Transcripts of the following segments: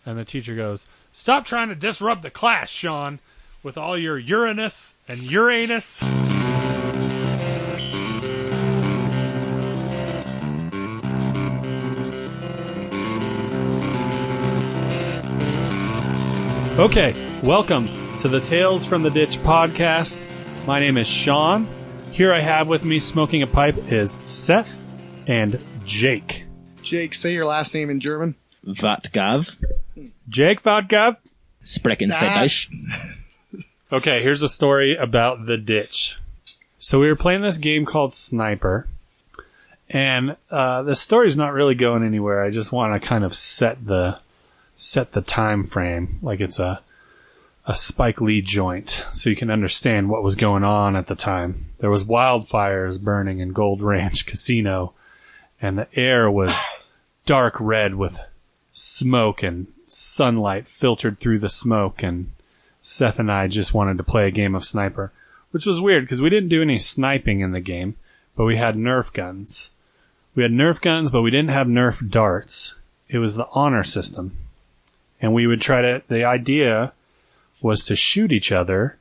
And the teacher goes, "Stop trying to disrupt the class, Sean, with all your Uranus and Uranus." Okay, welcome to the Tales from the Ditch podcast. My name is Sean. Here I have with me smoking a pipe is Seth and Jake. Jake, say your last name in German. Vatgav. Jake Vodgav? Sprechen Sie Deutsch. Okay, here's a story about the ditch. So we were playing this game called Sniper, and the story's not really going anywhere. I just want to kind of set the time frame like it's a Spike Lee joint so you can understand what was going on at the time. There was wildfires burning in Gold Ranch Casino, and the air was dark red with smoke, and sunlight filtered through the smoke, and Seth and I just wanted to play a game of Sniper, which was weird because we didn't do any sniping in the game, but we had Nerf guns. We had Nerf guns, but we didn't have Nerf darts. It was the honor system. And we would the idea was to shoot each other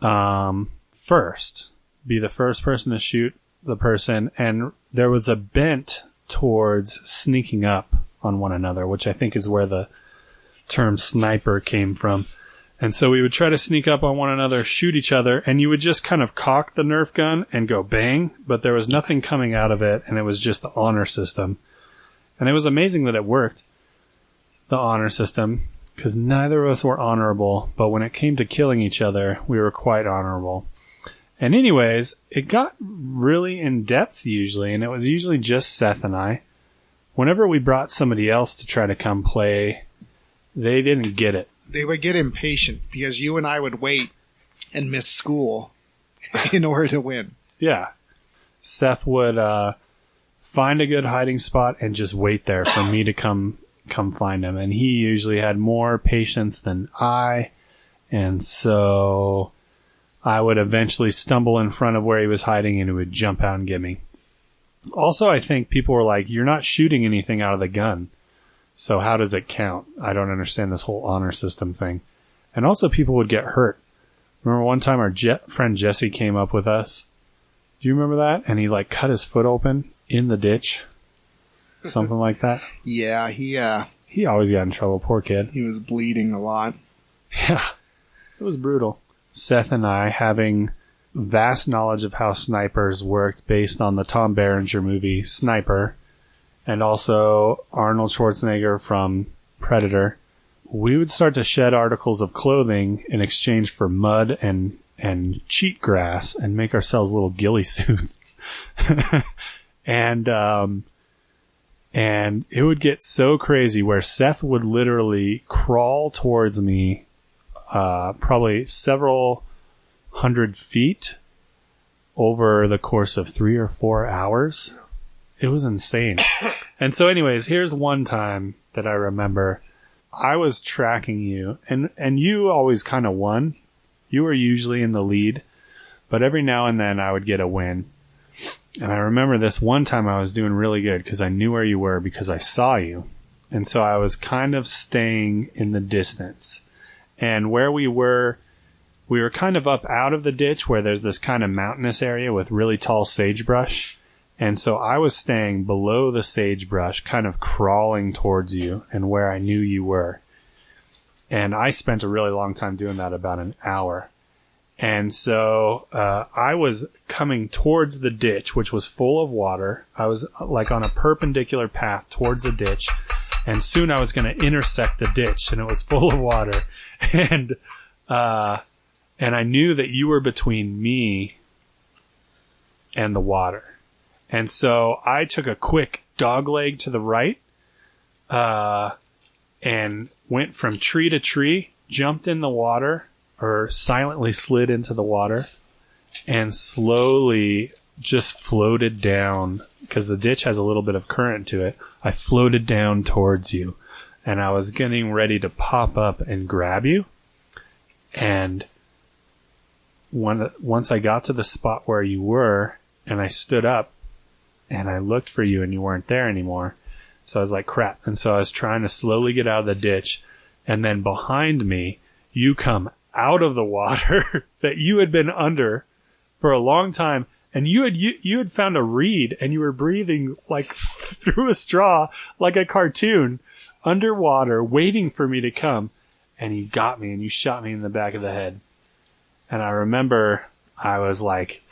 first. Be the first person to shoot the person, and there was a bent towards sneaking up on one another, which I think is where the term sniper came from. And so we would try to sneak up on one another, shoot each other, and you would just kind of cock the Nerf gun and go bang, but there was nothing coming out of it, and it was just the honor system. And it was amazing that it worked, the honor system, because neither of us were honorable, but when it came to killing each other, we were quite honorable. And anyways, it got really in depth usually, and it was usually just Seth and I. Whenever we brought somebody else to try to come play, they didn't get it. They would get impatient because you and I would wait and miss school in order to win. Yeah. Seth would find a good hiding spot and just wait there for me to come find him. And he usually had more patience than I, and so I would eventually stumble in front of where he was hiding, and he would jump out and get me. Also, I think people were like, "You're not shooting anything out of the gun, so how does it count?" I don't understand this whole honor system thing. And also, people would get hurt. Remember one time our friend Jesse came up with us? Do you remember that? And he cut his foot open in the ditch. Something like that. Yeah, he always got in trouble, poor kid. He was bleeding a lot. Yeah, it was brutal. Seth and I, having vast knowledge of how snipers worked based on the Tom Berenger movie Sniper, and also Arnold Schwarzenegger from Predator, we would start to shed articles of clothing in exchange for mud and cheat grass and make ourselves little ghillie suits. And it would get so crazy where Seth would literally crawl towards me probably several hundred feet over the course of 3 or 4 hours. It was insane. And so anyways, here's one time that I remember. I was tracking you, and you always kind of won. You were usually in the lead, but every now and then I would get a win. And I remember this one time I was doing really good because I knew where you were because I saw you. And so I was kind of staying in the distance. And where we were kind of up out of the ditch where there's this kind of mountainous area with really tall sagebrush. And so I was staying below the sagebrush, kind of crawling towards you and where I knew you were. And I spent a really long time doing that, about an hour. And so I was coming towards the ditch, which was full of water. I was on a perpendicular path towards the ditch, and soon I was going to intersect the ditch, and it was full of water. And I knew that you were between me and the water. And so I took a quick dogleg to the right and went from tree to tree, jumped in the water, or silently slid into the water, and slowly just floated down, because the ditch has a little bit of current to it. I floated down towards you, and I was getting ready to pop up and grab you. And once I got to the spot where you were, and I stood up, and I looked for you, and you weren't there anymore. So I was like, crap. And so I was trying to slowly get out of the ditch. And then behind me, you come out of the water that you had been under for a long time. And you had found a reed and you were breathing like through a straw, like a cartoon, underwater, waiting for me to come. And you got me and you shot me in the back of the head. And I remember I was like,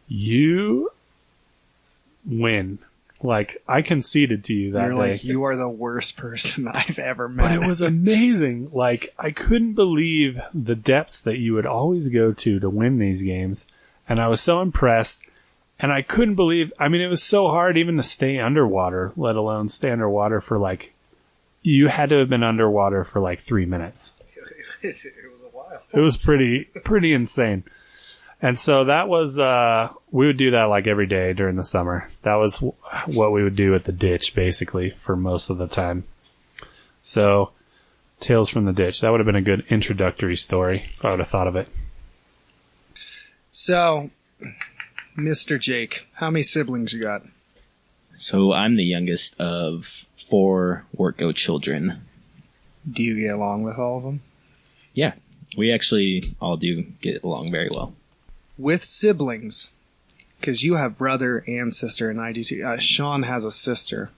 you win. Like, I conceded to you that You're day. like, you are the worst person I've ever met. But it was amazing. Like, I couldn't believe the depths that you would always go to win these games. And I was so impressed. And I couldn't believe, I mean, it was so hard even to stay underwater, let alone stay underwater for like, you had to have been underwater for like 3 minutes. It was a while. It was pretty insane. And so that was, we would do that like every day during the summer. That was what we would do at the ditch, basically, for most of the time. So, Tales from the Ditch. That would have been a good introductory story, if I would have thought of it. So, Mr. Jake, how many siblings you got? So I'm the youngest of 4 Wortgo children. Do you get along with all of them? Yeah, we actually all do get along very well. With siblings, because you have brother and sister, and I do too. Sean has a sister.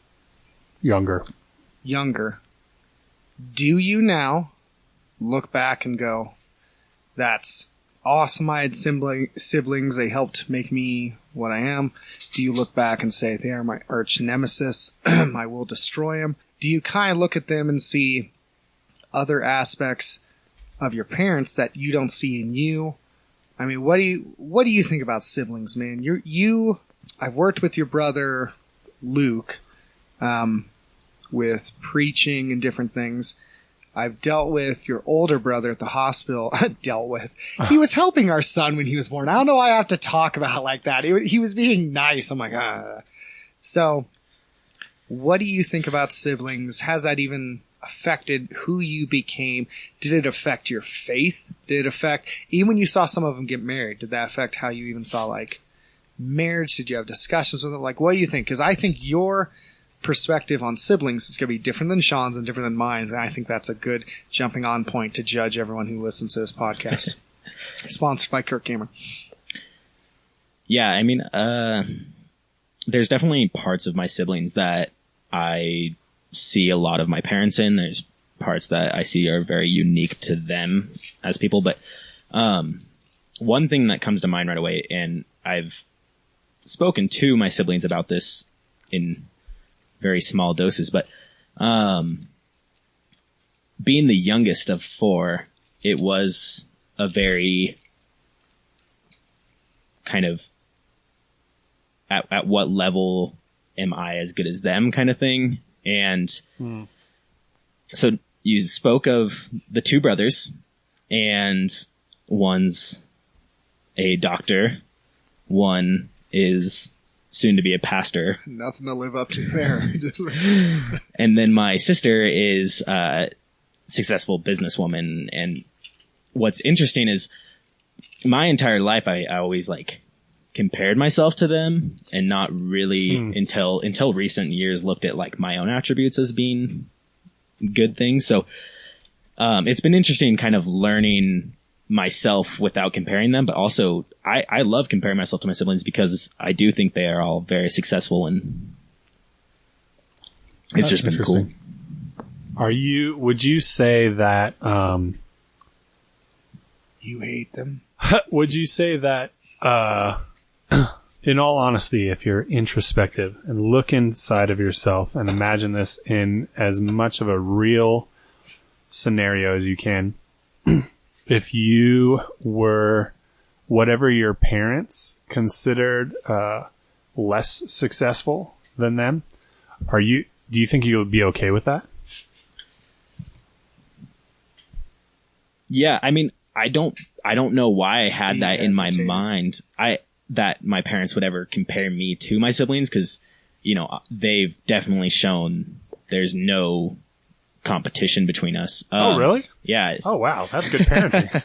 Younger. Do you now look back and go, that's awesome, I had siblings, they helped make me what I am? Do you look back and say, they are my arch nemesis, I will destroy them? Do you kind of look at them and see other aspects of your parents that you don't see in you? I mean, what do you think about siblings, man? I've worked with your brother, Luke, with preaching and different things. I've dealt with your older brother at the hospital. He was helping our son when he was born. I don't know why I have to talk about it like that. He was being nice. I'm like, So, what do you think about siblings? Has that even affected who you became? Did it affect your faith? Did it affect, even when you saw some of them get married, did that affect how you even saw, like, marriage? Did you have discussions with them? Like, what do you think? Because I think your perspective on siblings is going to be different than Sean's and different than mine, and I think that's a good jumping on point to judge everyone who listens to this podcast. Sponsored by Kirk Gamer. Yeah, I mean, there's definitely parts of my siblings that I see a lot of my parents in. There's parts that I see are very unique to them as people. But one thing that comes to mind right away, and I've spoken to my siblings about this in very small doses, but being the youngest of 4, it was a very kind of at what level am I as good as them kind of thing. And so you spoke of the 2 brothers, and one's a doctor, one is soon to be a pastor. Nothing to live up to there. And then my sister is a successful businesswoman. And what's interesting is my entire life, I always like compared myself to them, and not really until recent years looked at like my own attributes as being good things. So it's been interesting kind of learning myself without comparing them, but also I love comparing myself to my siblings because I do think they are all very successful, and it's just been cool. Would you say that You hate them? would you say that in all honesty, if you're introspective and look inside of yourself and imagine this in as much of a real scenario as you can, if you were whatever your parents considered less successful than them, do you think you would be okay with that? Yeah, I mean, I don't know why I had that in my mind. That my parents would ever compare me to my siblings, because, you know, they've definitely shown there's no competition between us. Oh, really? Yeah. Oh, wow. That's good parenting.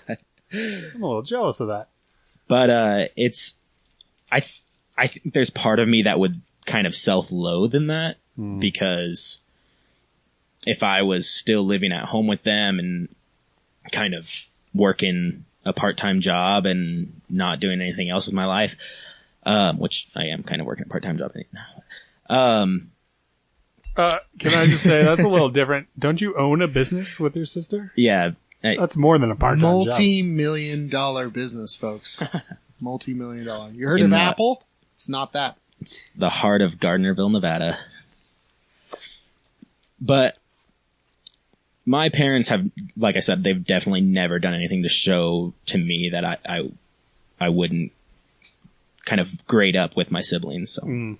I'm a little jealous of that. But I think there's part of me that would kind of self-loathe in that, because if I was still living at home with them and kind of working a part-time job and not doing anything else with my life, which I am kind of working a part-time job now. Can I just say that's a little different? Don't you own a business with your sister? Yeah. That's more than a part-time job. Multi-million-dollar business, folks. Multi-million-dollar. You heard of Apple? It's not that. It's the heart of Gardnerville, Nevada. But my parents have, like I said, they've definitely never done anything to show to me that I wouldn't kind of grade up with my siblings. So.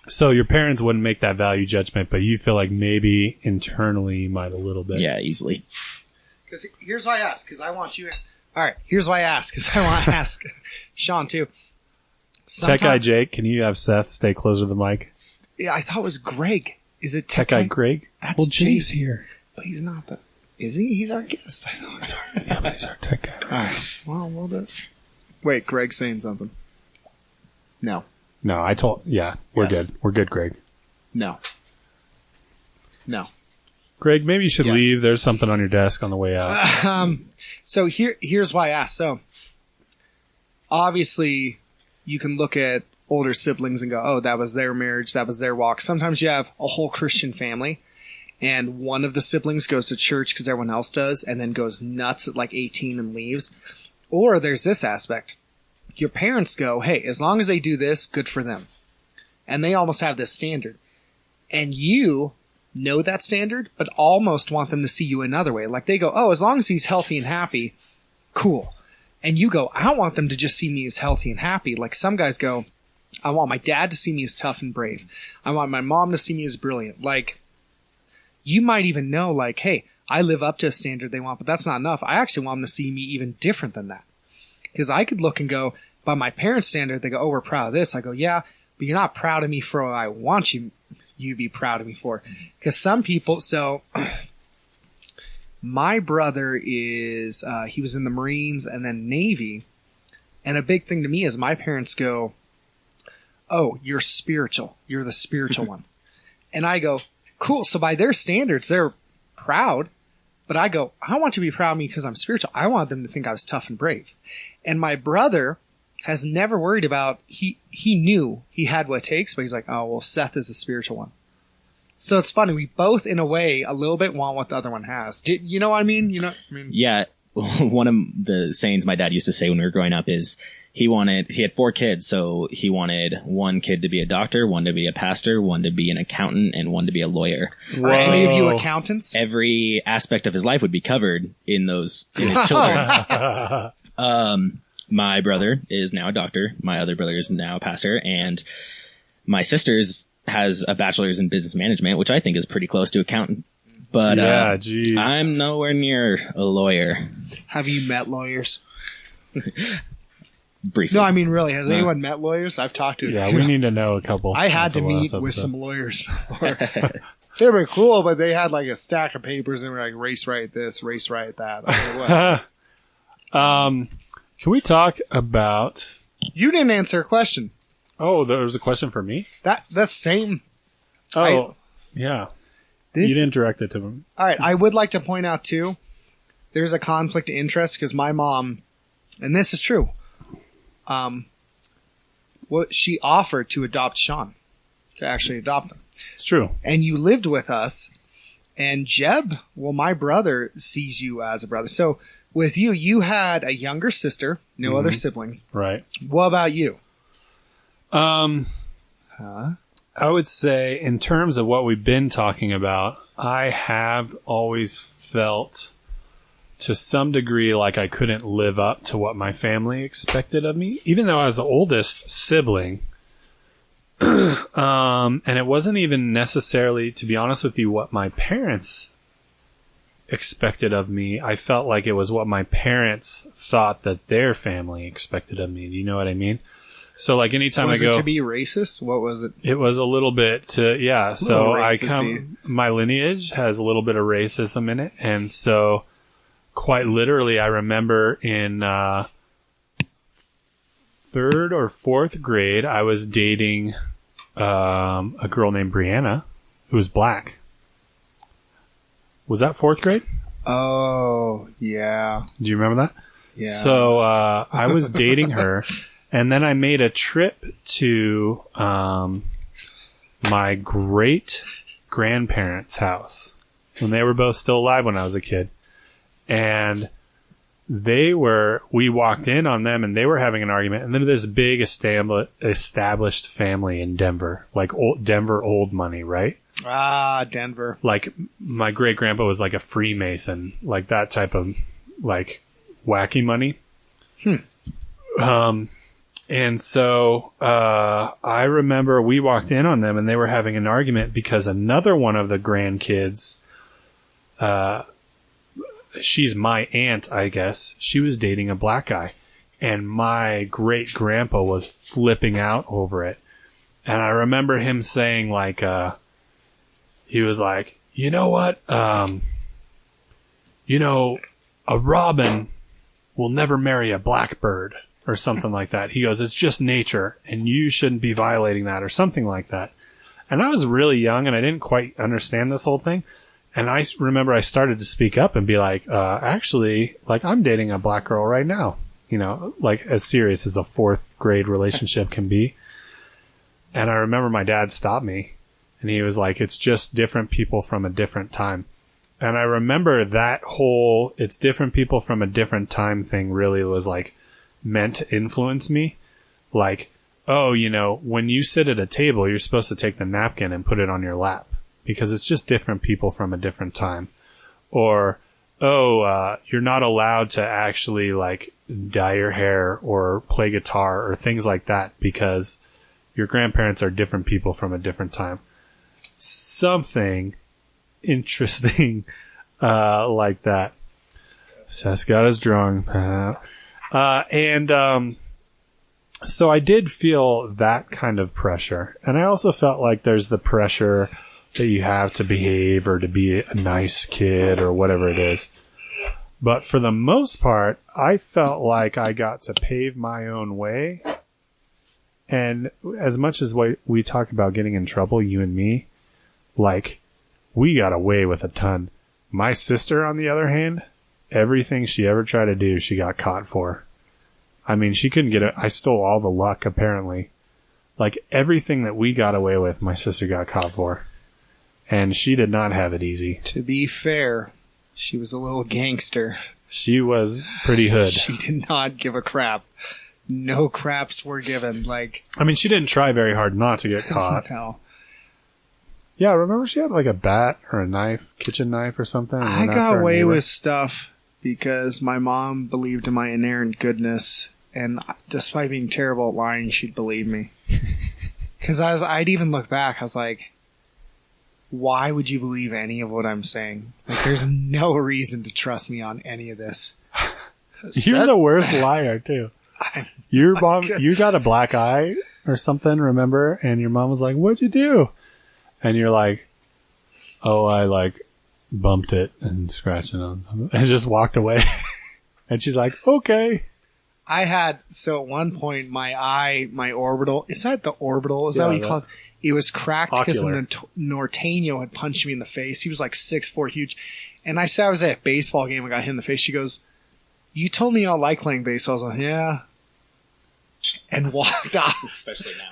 So your parents wouldn't make that value judgment, but you feel like maybe internally you might a little bit. Yeah, easily. Because here's why I ask, because I want you... All right, here's why I ask, because I want to ask Sean, too. Tech Guy Jake, can you have Seth stay closer to the mic? Yeah, I thought it was Greg. Is it Tech Guy Greg? That's Jake's here. But he's not the... Is he? He's our guest. I thought. Yeah, but he's our tech guy. All right. Well, we'll do... Wait, Greg's saying something. No. No, we're good. We're good, Greg. No. Greg, maybe you should leave. There's something on your desk on the way out. So here's why I asked. So, obviously, you can look at older siblings and go, oh, that was their marriage, that was their walk. Sometimes you have a whole Christian family, and one of the siblings goes to church because everyone else does, and then goes nuts at like 18 and leaves. Or there's this aspect. Your parents go, hey, as long as they do this, good for them. And they almost have this standard. And you know that standard, but almost want them to see you another way. Like they go, oh, as long as he's healthy and happy, cool. And you go, I don't want them to just see me as healthy and happy. Like some guys go, I want my dad to see me as tough and brave. I want my mom to see me as brilliant. Like, you might even know, like, hey, I live up to a standard they want, but that's not enough. I actually want them to see me even different than that. Because I could look and go, by my parents' standard, they go, oh, we're proud of this. I go, yeah, but you're not proud of me for what I want you to be proud of me for. Because some people, so my brother is, he was in the Marines and then Navy. And a big thing to me is my parents go, oh, you're spiritual. You're the spiritual one. And I go, cool. So by their standards, they're proud. But I go, I want you to be proud of me because I'm spiritual. I want them to think I was tough and brave. And my brother has never worried about, he knew he had what it takes, but he's like, oh, well, Seth is a spiritual one. So it's funny. We both, in a way, a little bit want what the other one has. You know what I mean? You know, Yeah. One of the sayings my dad used to say when we were growing up is he had 4 kids. So he wanted one kid to be a doctor, one to be a pastor, one to be an accountant, and one to be a lawyer. Are any of you accountants? Every aspect of his life would be covered in his children. My brother is now a doctor. My other brother is now a pastor. And my sister's has a bachelor's in business management, which I think is pretty close to accountant. But I'm nowhere near a lawyer. Have you met lawyers? Briefly. No, I mean, really, has anyone met lawyers? I've talked to. Yeah, we need to know a couple. I had to meet with some lawyers before. They were cool, but they had like a stack of papers and were like, race right this, race right that. I was like, can we talk about... You didn't answer a question. Oh, there was a question for me? The same. Oh, yeah. You didn't direct it to him. All right. I would like to point out, too, there's a conflict of interest because my mom, and this is true, she offered to adopt Sean, to actually adopt him. It's true. And you lived with us, and Jeb, well, my brother sees you as a brother. So with you, you had a younger sister, no other siblings. Right. What about you? I would say in terms of what we've been talking about, I have always felt to some degree like I couldn't live up to what my family expected of me, even though I was the oldest sibling. And it wasn't even necessarily, to be honest with you, what my parents expected of me. I felt like it was what my parents thought that their family expected of me. Do you know what I mean? So like anytime was I go... Was it to be racist? What was it? It was a little bit to, yeah. So my lineage has a little bit of racism in it. And so quite literally, I remember in 3rd or 4th grade, I was dating a girl named Brianna who was black. Was that 4th grade? Oh, yeah. Do you remember that? Yeah. So I was dating her, and then I made a trip to my great grandparents' house when they were both still alive when I was a kid. And we walked in on them, and they were having an argument. And then this big established family in Denver, like Denver old money, right? Ah, Denver. Like my great grandpa was like a Freemason, like that type of like wacky money. And so I remember we walked in on them, and they were having an argument because another one of the grandkids, she's my aunt, I guess. She was dating a black guy, and my great grandpa was flipping out over it. And I remember him saying like, he was like, you know what? A robin will never marry a blackbird or something like that. He goes, it's just nature and you shouldn't be violating that or something like that. And I was really young and I didn't quite understand this whole thing. And I remember I started to speak up and be like, actually, like I'm dating a black girl right now, like as serious as a 4th grade relationship can be. And I remember my dad stopped me and he was like, it's just different people from a different time. And I remember that whole it's different people from a different time thing really was like meant to influence me. Like, oh, when you sit at a table, you're supposed to take the napkin and put it on your lap because it's just different people from a different time. Or, you're not allowed to actually like dye your hair or play guitar or things like that because your grandparents are different people from a different time. Something interesting like that. Seth's got his drawing pad. So I did feel that kind of pressure. And I also felt like there's the pressure that you have to behave or to be a nice kid or whatever it is. But for the most part, I felt like I got to pave my own way. And as much as we talk about getting in trouble, you and me, like, we got away with a ton. My sister, on the other hand, everything she ever tried to do, she got caught for. I mean, she couldn't get it. I stole all the luck, apparently. Like, everything that we got away with, my sister got caught for. And she did not have it easy. To be fair, she was a little gangster. She was pretty hood. She did not give a crap. No craps were given. Like, I mean, she didn't try very hard not to get caught. No. Yeah, remember she had like a bat or a knife, kitchen knife or something? I got away with stuff because my mom believed in my inerrant goodness, and despite being terrible at lying, she'd believe me. Because I'd even look back, I was like, why would you believe any of what I'm saying? Like, there's no reason to trust me on any of this. You're the worst liar, too. Your mom, you got a black eye or something, remember? And your mom was like, what'd you do? And you're like, oh, I like bumped it and scratched it on something. And just walked away. And she's like, okay. So at one point, my orbital, is that the orbital? Is that what you call it? It was cracked because Norteño had punched me in the face. He was like 6'4", huge. And I said I was at a baseball game and got hit in the face. She goes, you told me you all like playing baseball. I was like, yeah. And walked off. Especially now.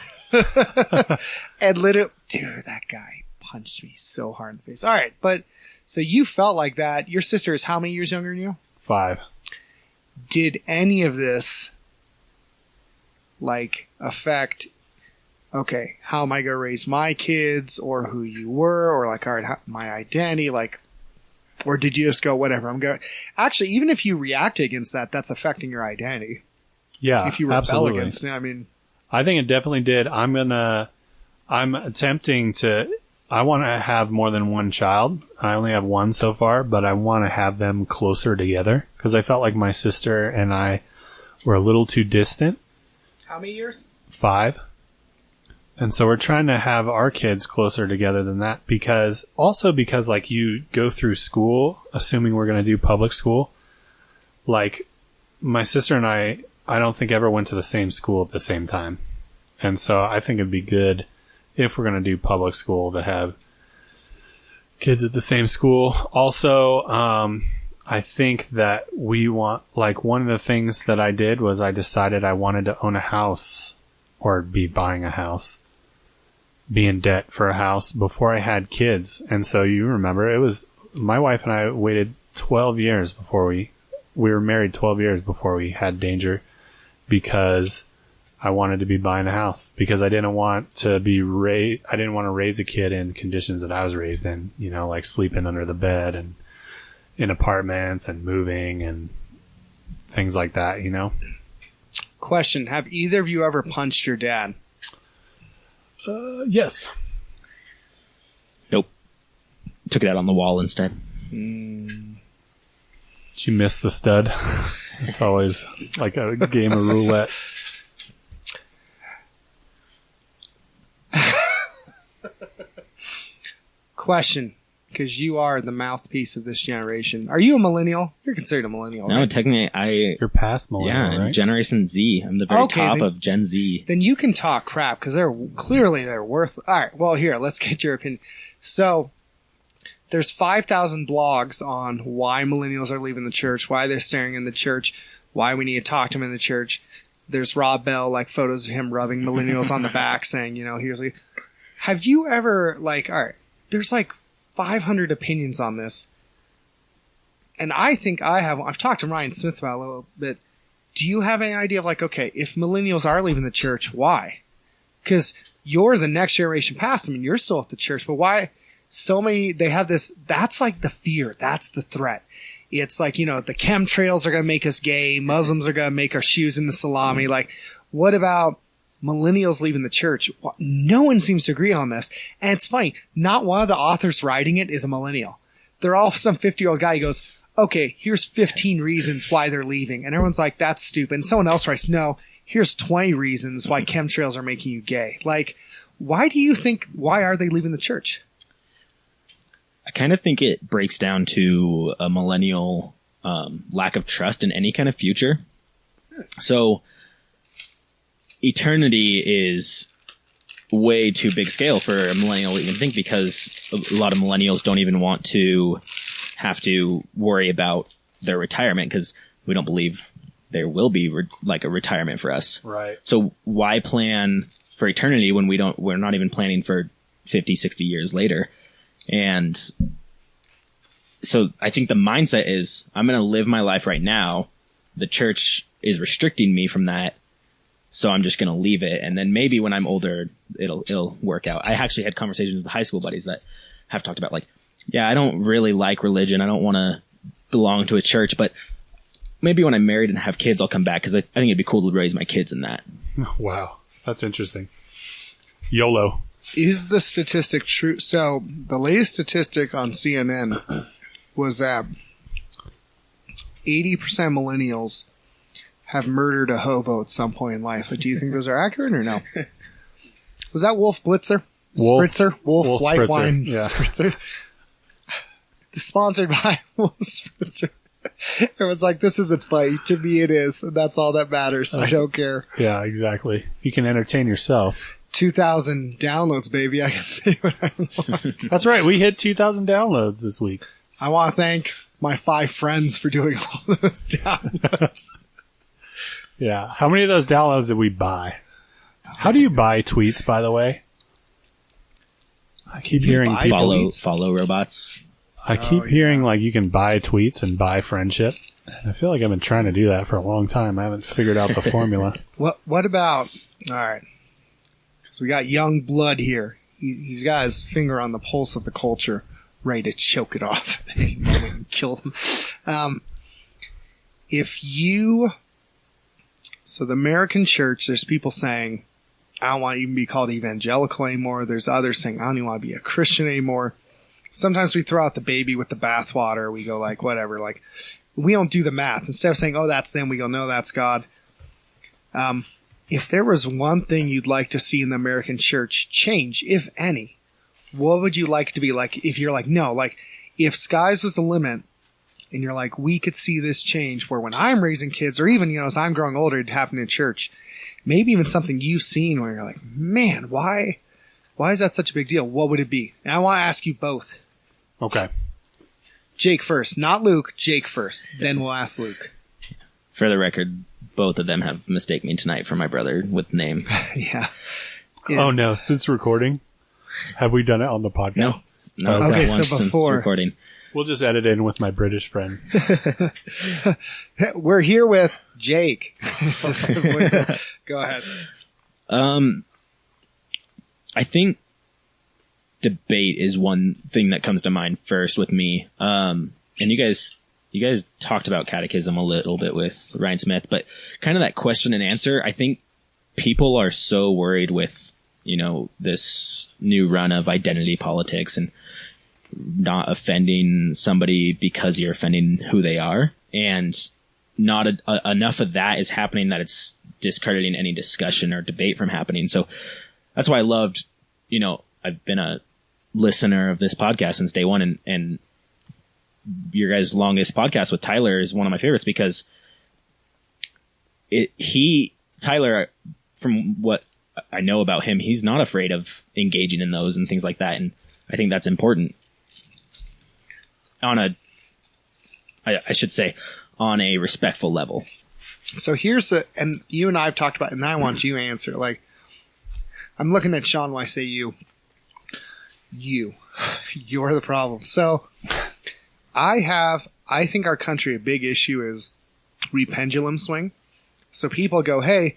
And literally, dude, that guy punched me so hard in the face. All right, but so you felt like that. Your sister is how many years younger than you? 5. Did any of this like affect, okay, how am I going to raise my kids, or who you were, or like, all right, my identity, like, or did you just go, whatever, I'm going? Actually, even if you react against that, that's affecting your identity. Yeah, if you rebel absolutely. against it, I mean, I think it definitely did. I'm attempting to, I want to have more than one child. I only have one so far, but I want to have them closer together because I felt like my sister and I were a little too distant. How many years? 5. And so we're trying to have our kids closer together than that because like you go through school, assuming we're going to do public school, like my sister and I don't think ever went to the same school at the same time. And so I think it'd be good if we're going to do public school, to have kids at the same school. Also, I think that we want, like, one of the things that I did was I decided I wanted to own a house or be buying a house, be in debt for a house before I had kids. And so you remember, it was my wife and I waited 12 years before we were married 12 years before we had Danger, because I wanted to be buying a house, because I didn't want to I didn't want to raise a kid in conditions that I was raised in, you know, like sleeping under the bed and in apartments and moving and things like that, you know? Question. Have either of you ever punched your dad? Yes. Nope. Took it out on the wall instead. Did you miss the stud? It's always like a game of roulette. Question, because you are the mouthpiece of this generation. Are you a millennial? You're considered a millennial, No, right? technically You're past millennial, yeah, right? Generation Z. I'm the very top of Gen Z. Then you can talk crap, because they're worth. All right, well, here, let's get your opinion. So, there's 5,000 blogs on why millennials are leaving the church, why they're staring in the church, why we need to talk to them in the church. There's Rob Bell, like photos of him rubbing millennials on the back, saying, you know, here's like. Have you ever, like, all right, there's like 500 opinions on this. And I think I've talked to Ryan Smith about it a little bit. Do you have any idea of, like, okay, if millennials are leaving the church, why? Because you're the next generation past them and you're still at the church, but why so many, they have this, that's like the fear, that's the threat. It's like, you know, the chemtrails are going to make us gay, Muslims are going to make our shoes into salami. Like, what about millennials leaving the church? Well, no one seems to agree on this. And it's funny, not one of the authors writing it is a millennial. They're all some 50-year-old guy who goes, okay, here's 15 reasons why they're leaving. And everyone's like, that's stupid. And someone else writes, no, here's 20 reasons why chemtrails are making you gay. Like, why are they leaving the church? I kind of think it breaks down to a millennial lack of trust in any kind of future. So eternity is way too big scale for a millennial to even think, because a lot of millennials don't even want to have to worry about their retirement, because we don't believe there will be like a retirement for us. Right. So why plan for eternity when we're not even planning for 50, 60 years later? And so I think the mindset is, I'm going to live my life right now. The church is restricting me from that, so I'm just going to leave it. And then maybe when I'm older, it'll work out. I actually had conversations with high school buddies that have talked about, like, yeah, I don't really like religion. I don't want to belong to a church, but maybe when I'm married and have kids, I'll come back, because I think it'd be cool to raise my kids in that. Wow. That's interesting. YOLO. Is the statistic true? So the latest statistic on CNN was that 80% millennials have murdered a hobo at some point in life. Do you think those are accurate or no? Was that Wolf Blitzer? Spritzer? Wolf White Spritzer. Wine Yeah. Spritzer? Sponsored by Wolf Spritzer. Everyone's like, this isn't funny. To me it is. And that's all that matters. I don't care. Yeah, exactly. You can entertain yourself. 2,000 downloads, baby. I can say what I want. That's right. We hit 2,000 downloads this week. I want to thank my 5 friends for doing all those downloads. Yeah. How many of those downloads did we buy? How do you buy tweets, by the way? I keep hearing buy people. Follow robots. I keep hearing like you can buy tweets and buy friendship. I feel like I've been trying to do that for a long time. I haven't figured out the formula. What about, all right, because we got young blood here. He's got his finger on the pulse of the culture, ready to choke it off at any moment and kill them. So the American church, there's people saying, I don't want to even be called evangelical anymore. There's others saying, I don't even want to be a Christian anymore. Sometimes we throw out the baby with the bathwater. We go like, whatever, like, we don't do the math. Instead of saying, oh, that's them, we go, no, that's God. If there was one thing you'd like to see in the American church change, if any, what would you like to be like? If you're like, no, like, if skies was the limit, and you're like, we could see this change where when I'm raising kids, or even, as I'm growing older, it happened in church. Maybe even something you've seen where you're like, man, why Why is that such a big deal? What would it be? And I want to ask you both. Okay. Jake first. Not Luke. Jake first. Then we'll ask Luke. For the record, both of them have mistaken me tonight for my brother with name. Yeah. Oh, no. Since recording? Have we done it on the podcast? No. Okay, not so once since before- recording. We'll just edit in with my British friend. We're here with Jake. Go ahead. I think debate is one thing that comes to mind first with me. And you guys talked about catechism a little bit with Ryan Smith, but kind of that question and answer. I think people are so worried with, this new run of identity politics and not offending somebody because you're offending who they are. And not enough of that is happening that it's discrediting any discussion or debate from happening. So that's why I loved, I've been a listener of this podcast since day one, and your guys' longest podcast with Tyler is one of my favorites because Tyler, from what I know about him, he's not afraid of engaging in those and things like that. And I think that's important on a respectful level. So and you and I have talked about it, and I want you to answer. Like, I'm looking at Sean when I say you're the problem. So I think our country, a big issue is we pendulum swing. So people go, hey,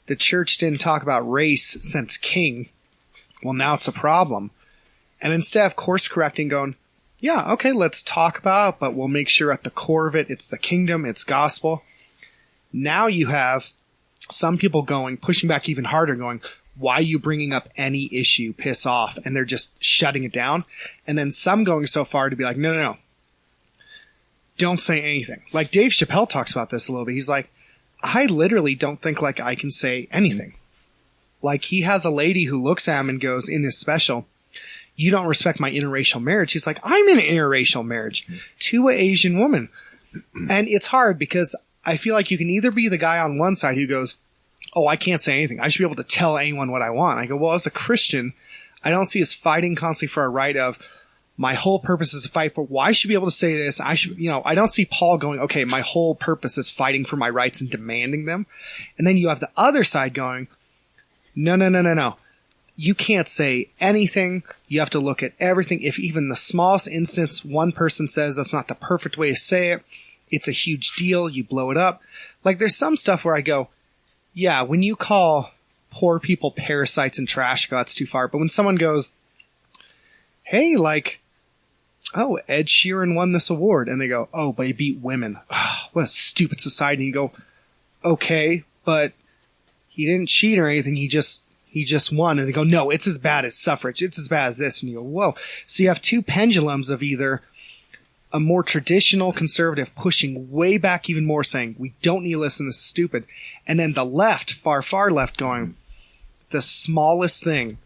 the church didn't talk about race since King. Well, now it's a problem. And instead of course correcting, going, yeah, okay, let's talk about it, but we'll make sure at the core of it, it's the kingdom, it's gospel. Now you have some people pushing back even harder, going, why are you bringing up any issue? Piss off. And they're just shutting it down. And then some going so far to be like, no. Don't say anything. Like Dave Chappelle talks about this a little bit. He's like, I literally don't think like I can say anything. Like he has a lady who looks at him and goes in his special, you don't respect my interracial marriage. He's like, I'm in an interracial marriage to an Asian woman. And it's hard because I feel like you can either be the guy on one side who goes, oh, I can't say anything. I should be able to tell anyone what I want. I go, well, as a Christian, I don't see us fighting constantly for a right of my whole purpose is to fight for, well, I should be able to say this. I should, I don't see Paul going, okay, my whole purpose is fighting for my rights and demanding them. And then you have the other side going, no. You can't say anything. You have to look at everything. If even the smallest instance, one person says that's not the perfect way to say it, it's a huge deal. You blow it up. Like there's some stuff where I go, yeah, when you call poor people parasites and trash, that's too far. But when someone goes, hey, like, oh, Ed Sheeran won this award. And they go, oh, but he beat women. Oh, what a stupid society. And you go, okay, but he didn't cheat or anything. He just won. And they go, no, it's as bad as suffrage. It's as bad as this. And you go, whoa. So you have two pendulums of either a more traditional conservative pushing way back even more, saying, we don't need to listen, this is stupid. And then the left, far, far left, going, the smallest thing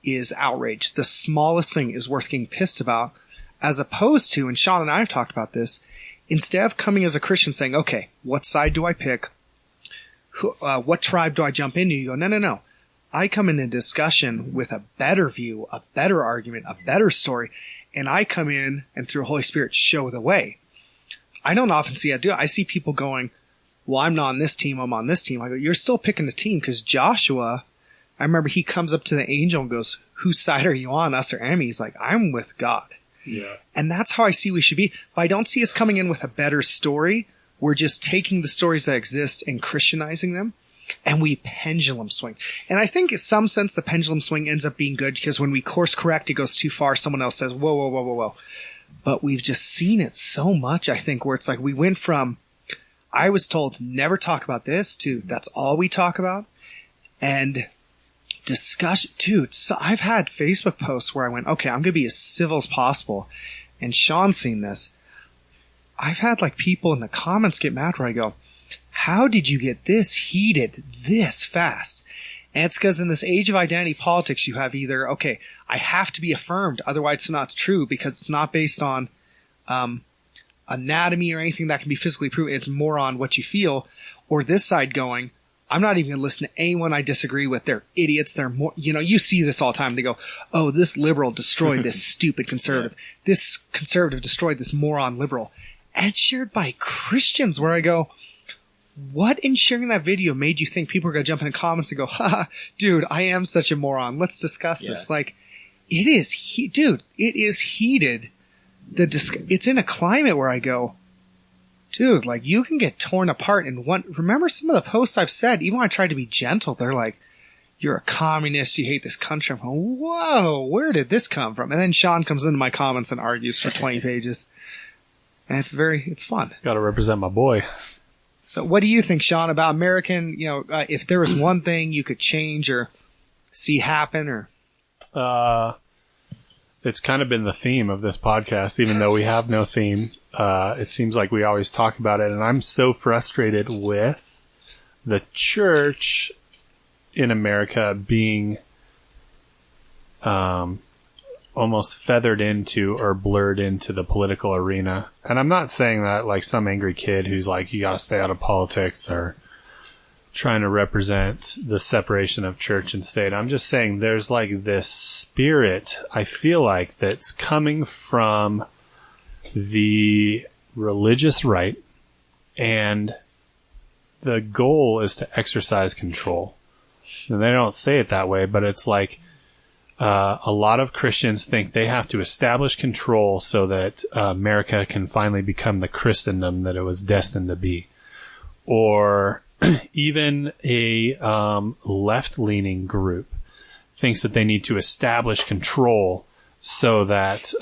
is outrage. The smallest thing is worth getting pissed about, as opposed to, and Sean and I have talked about this, instead of coming as a Christian saying, okay, what side do I pick? What tribe do I jump into? You go, no. I come in a discussion with a better view, a better argument, a better story, and I come in and through Holy Spirit show the way. I don't often see that do it. I see people going, well, I'm not on this team, I'm on this team. I go, you're still picking the team, because Joshua, I remember he comes up to the angel and goes, whose side are you on, us or enemy? He's like, I'm with God. Yeah. And that's how I see we should be. If I don't see us coming in with a better story, we're just taking the stories that exist and Christianizing them, and we pendulum swing. And I think in some sense the pendulum swing ends up being good, because when we course correct, it goes too far. Someone else says, whoa. But we've just seen it so much, I think, where it's like we went from, I was told never talk about this, to that's all we talk about. And discussion, dude, so I've had Facebook posts where I went, okay, I'm going to be as civil as possible. And Sean's seen this. I've had like people in the comments get mad where I go, how did you get this heated this fast? And it's because in this age of identity politics, you have either, okay, I have to be affirmed, otherwise it's not true, because it's not based on anatomy or anything that can be physically proven. It's more on what you feel. Or this side going, I'm not even going to listen to anyone I disagree with. They're idiots. They're more, you see this all the time. They go, oh, this liberal destroyed this stupid conservative. Yeah. This conservative destroyed this moron liberal. And shared by Christians, where I go, what in sharing that video made you think people are going to jump in the comments and go, haha, dude, I am such a moron. Let's discuss this. Like, it is heated. It's in a climate where I go, dude, like, you can get torn apart in one. Remember some of the posts I've said, even when I tried to be gentle, they're like, you're a communist, you hate this country. I'm going, whoa, where did this come from? And then Sean comes into my comments and argues for 20 pages. And it's fun. Got to represent my boy. So what do you think, Sean, about American, if there was one thing you could change or see happen or? It's kind of been the theme of this podcast, even though we have no theme. It seems like we always talk about it. And I'm so frustrated with the church in America being almost feathered into or blurred into the political arena. And I'm not saying that like some angry kid who's like, you got to stay out of politics or trying to represent the separation of church and state. I'm just saying there's like this spirit, I feel like, that's coming from the religious right, and the goal is to exercise control. And they don't say it that way, but it's like a lot of Christians think they have to establish control so that America can finally become the Christendom that it was destined to be. Or even a left-leaning group thinks that they need to establish control so that,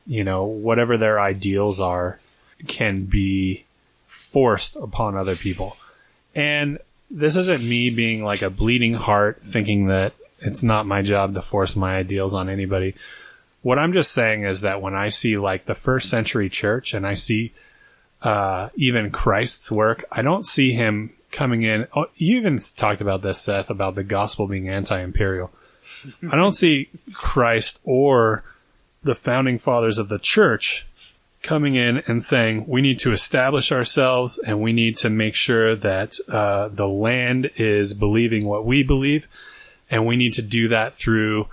whatever their ideals are can be forced upon other people. And this isn't me being like a bleeding heart thinking that it's not my job to force my ideals on anybody. What I'm just saying is that when I see like the first century church and I see even Christ's work, I don't see him coming in. Oh, you even talked about this, Seth, about the gospel being anti-imperial. I don't see Christ or the founding fathers of the church coming in and saying, we need to establish ourselves and we need to make sure that the land is believing what we believe. And we need to do that through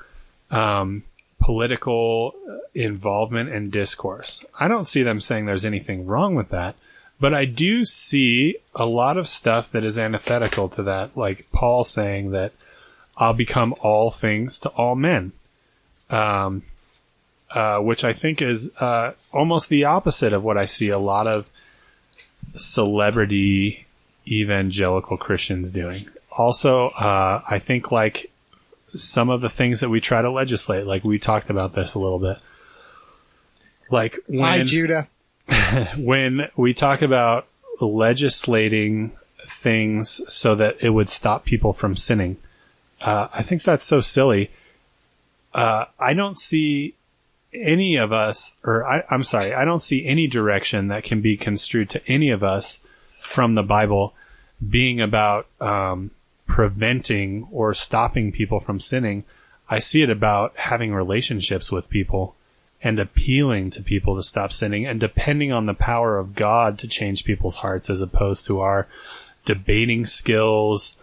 political involvement and discourse. I don't see them saying there's anything wrong with that, but I do see a lot of stuff that is antithetical to that, like Paul saying that I'll become all things to all men, which I think is almost the opposite of what I see a lot of celebrity evangelical Christians doing. Also, I think like some of the things that we try to legislate, like we talked about this a little bit. Like when, hi, Judah. When we talk about legislating things so that it would stop people from sinning, I think that's so silly. I don't see any of us, I don't see any direction that can be construed to any of us from the Bible being about preventing or stopping people from sinning. I see it about having relationships with people and appealing to people to stop sinning and depending on the power of God to change people's hearts, as opposed to our debating skills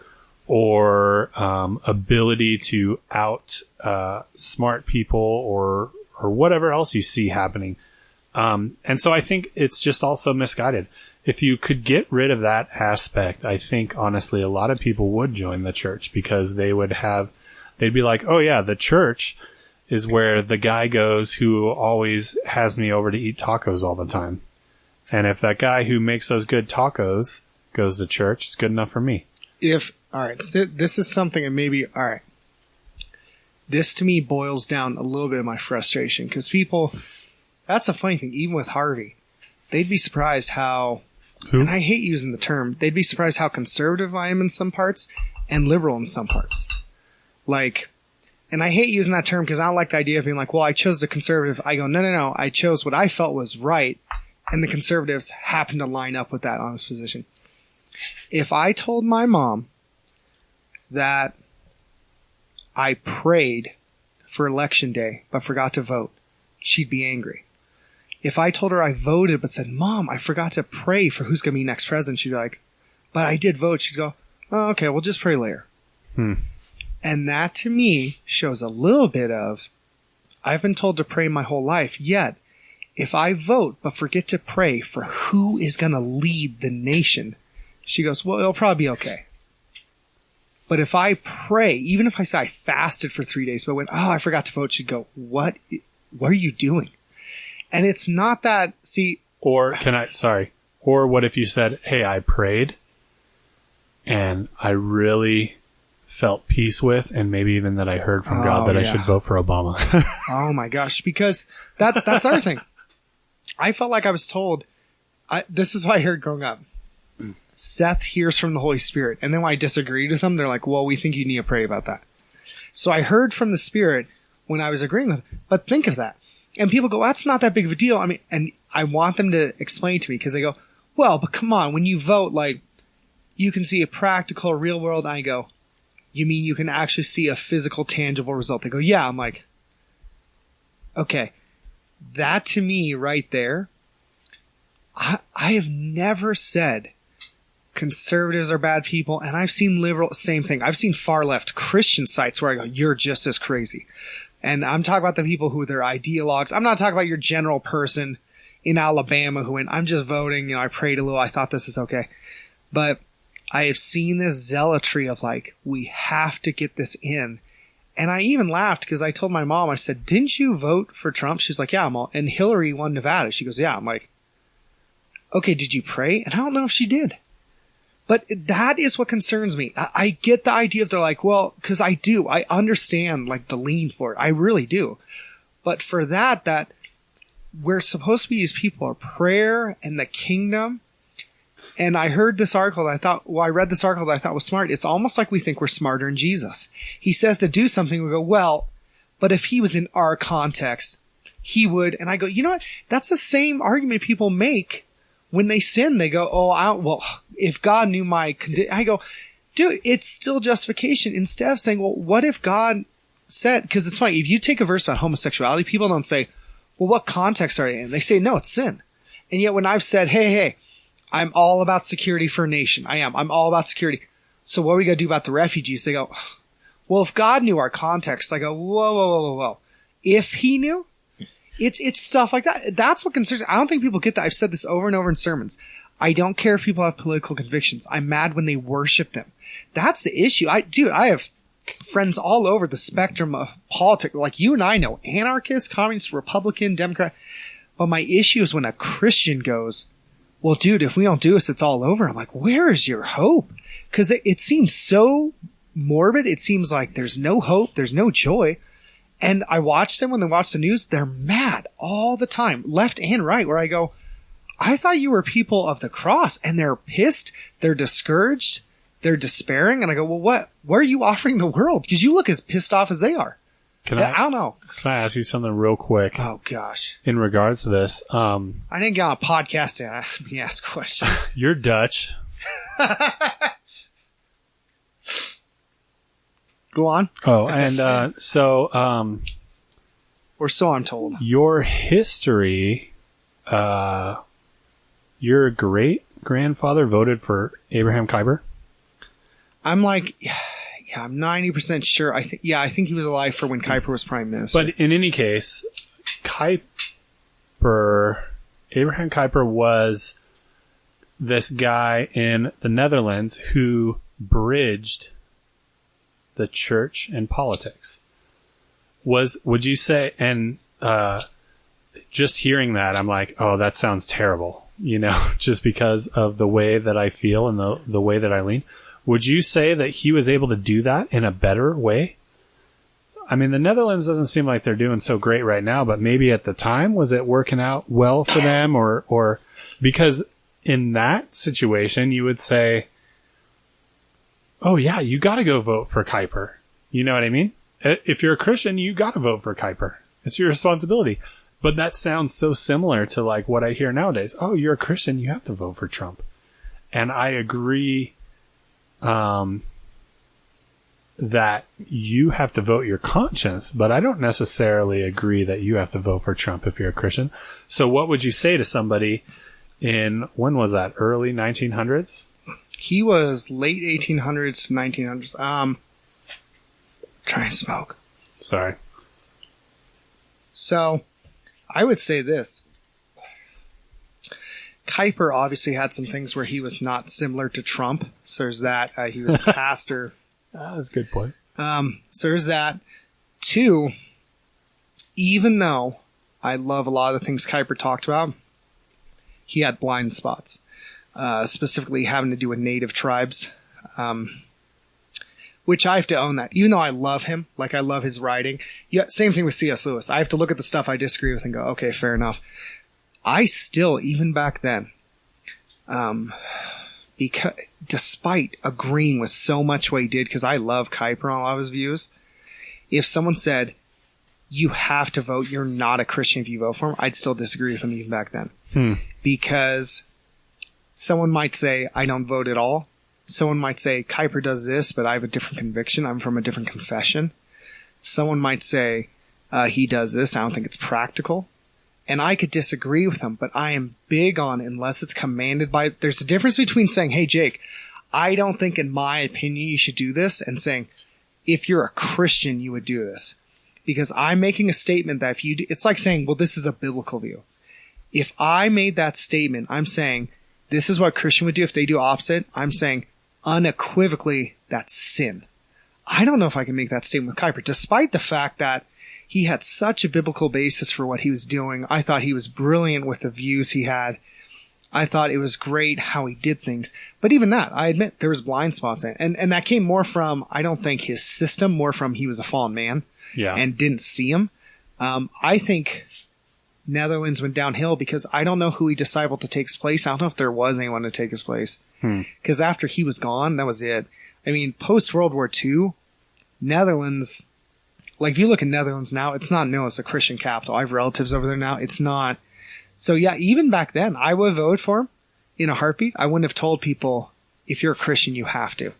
or ability to out smart people or whatever else you see happening. And so I think it's just also misguided. If you could get rid of that aspect, I think honestly a lot of people would join the church, because they'd be like, oh yeah, the church is where the guy goes who always has me over to eat tacos all the time. And if that guy who makes those good tacos goes to church, it's good enough for me. So this is something that maybe, all right. This to me boils down a little bit of my frustration, because people, that's a funny thing, even with Harvey, they'd be surprised how, and I hate using the term, they'd be surprised how conservative I am in some parts and liberal in some parts. Like, and I hate using that term because I don't like the idea of being like, well, I chose the conservative. I go, no. I chose what I felt was right, and the conservatives happen to line up with that on this position. If I told my mom that I prayed for election day but forgot to vote, she'd be angry. If I told her I voted but said, Mom, I forgot to pray for who's going to be next president, she'd be like, but I did vote. She'd go, Oh, okay, we'll just pray later. Hmm. And that to me shows a little bit of, I've been told to pray my whole life, yet if I vote but forget to pray for who is going to lead the nation, she goes, well, it'll probably be okay. But if I pray, even if I say I fasted for 3 days, but went, oh, I forgot to vote, she'd go, what are you doing? And it's not that, see. Or or what if you said, hey, I prayed and I really felt peace with, and maybe even that I heard from God that I should vote for Obama. Oh my gosh, because that's our thing. I felt like I was told, this is what I heard growing up. Seth hears from the Holy Spirit. And then when I disagreed with them, they're like, well, we think you need to pray about that. So I heard from the Spirit when I was agreeing with them. But think of that. And people go, that's not that big of a deal. I mean, and I want them to explain to me, because they go, well, but come on, when you vote, like, you can see a practical, real world. And I go, you mean you can actually see a physical, tangible result? They go, yeah. I'm like, okay. That to me right there, I have never said conservatives are bad people, and I've seen liberal, same thing. I've seen far left Christian sites where I go, you're just as crazy. And I'm talking about the people who are their ideologues. I'm not talking about your general person in Alabama who went, I'm just voting, I prayed a little, I thought this is okay. But I have seen this zealotry of like, we have to get this in. And I even laughed because I told my mom, I said, didn't you vote for Trump? She's like, yeah, and Hillary won Nevada. She goes, yeah. I'm like, okay, did you pray? And I don't know if she did. But that is what concerns me. I get the idea of they're like, well, because I understand like the lean for it. I really do. But for that we're supposed to be these people of prayer and the kingdom. And I heard this article that I read this article that I thought was smart. It's almost like we think we're smarter than Jesus. He says to do something, we go, well, but if he was in our context, he would. And I go, you know what? That's the same argument people make when they sin. They go, well, if God knew my condition, I go, dude, it's still justification. Instead of saying, well, what if God said, because it's funny, if you take a verse about homosexuality, people don't say, well, what context are they in? They say, no, it's sin. And yet when I've said, hey, I'm all about security for a nation. I'm all about security. So what are we going to do about the refugees? They go, well, if God knew our context, I go, whoa. If he knew? It's stuff like that. That's what concerns me. I don't think people get that. I've said this over and over in sermons. I don't care if people have political convictions. I'm mad when they worship them. That's the issue. I have friends all over the spectrum of politics. Like you and I know, anarchist, communist, Republican, Democrat. But my issue is when a Christian goes, well, dude, if we don't do this, it's all over. I'm like, where is your hope? Because it seems so morbid. It seems like there's no hope. There's no joy. And I watch them when they watch the news. They're mad all the time, left and right, where I go, I thought you were people of the cross. And they're pissed. They're discouraged. They're despairing. And I go, well, what are you offering the world? Because you look as pissed off as they are. I don't know. Can I ask you something real quick? Oh, gosh. In regards to this. I didn't get on a podcast to ask questions. You're Dutch. Go on. Oh, and so... or so I'm told. Your history, your great-grandfather voted for Abraham Kuyper? I'm like... Yeah, I'm 90% sure. I think he was alive for when Kuyper was prime minister. But in any case, Abraham Kuyper was this guy in the Netherlands who bridged the church and politics. Would you say, and just hearing that, I'm like, oh, that sounds terrible, just because of the way that I feel and the way that I lean. Would you say that he was able to do that in a better way? I mean, the Netherlands doesn't seem like they're doing so great right now, but maybe at the time, was it working out well for them? Or because in that situation, you would say, oh yeah, you got to go vote for Kuyper. You know what I mean? If you're a Christian, you got to vote for Kuyper. It's your responsibility. But that sounds so similar to like what I hear nowadays. Oh, you're a Christian, you have to vote for Trump. And I agree that you have to vote your conscience, but I don't necessarily agree that you have to vote for Trump if you're a Christian. So what would you say to somebody in, when was that, early 1900s? He was late 1800s to 1900s. Try and smoke. Sorry. So, I would say this. Kuyper obviously had some things where he was not similar to Trump. So there's that. He was a pastor. That's a good point. So there's that. 2, even though I love a lot of the things Kuyper talked about, he had blind spots. Specifically having to do with native tribes. Which I have to own that. Even though I love him, like I love his writing. Yeah, same thing with C.S. Lewis. I have to look at the stuff I disagree with and go, okay, fair enough. I still, even back then, because despite agreeing with so much what he did, because I love Kuyper on a lot of his views, if someone said, you have to vote, you're not a Christian if you vote for him, I'd still disagree with him even back then. Because someone might say, I don't vote at all. Someone might say, Kuyper does this, but I have a different conviction. I'm from a different confession. Someone might say, he does this. I don't think it's practical. And I could disagree with him, but I am big on, unless it's commanded by, there's a difference between saying, hey, Jake, I don't think in my opinion you should do this, and saying, if you're a Christian, you would do this. Because I'm making a statement that if you do, it's like saying, well, this is a biblical view. If I made that statement, I'm saying, this is what Christian would do if they do opposite. I'm saying, unequivocally, that's sin. I don't know if I can make that statement with Kuyper, despite the fact that he had such a biblical basis for what he was doing. I thought he was brilliant with the views he had. I thought it was great how he did things. But even that, I admit, there was blind spots in it. And that came more from, I don't think his system, more from he was a fallen man and didn't see him. I think Netherlands went downhill because I don't know who he discipled to take his place. I don't know if there was anyone to take his place. Because after he was gone, that was it. I mean, post-World War II, Netherlands, like if you look at Netherlands now, it's not known as the Christian capital. I have relatives over there now. It's not. So yeah, even back then, I would have voted for him in a heartbeat. I wouldn't have told people, if you're a Christian, you have to.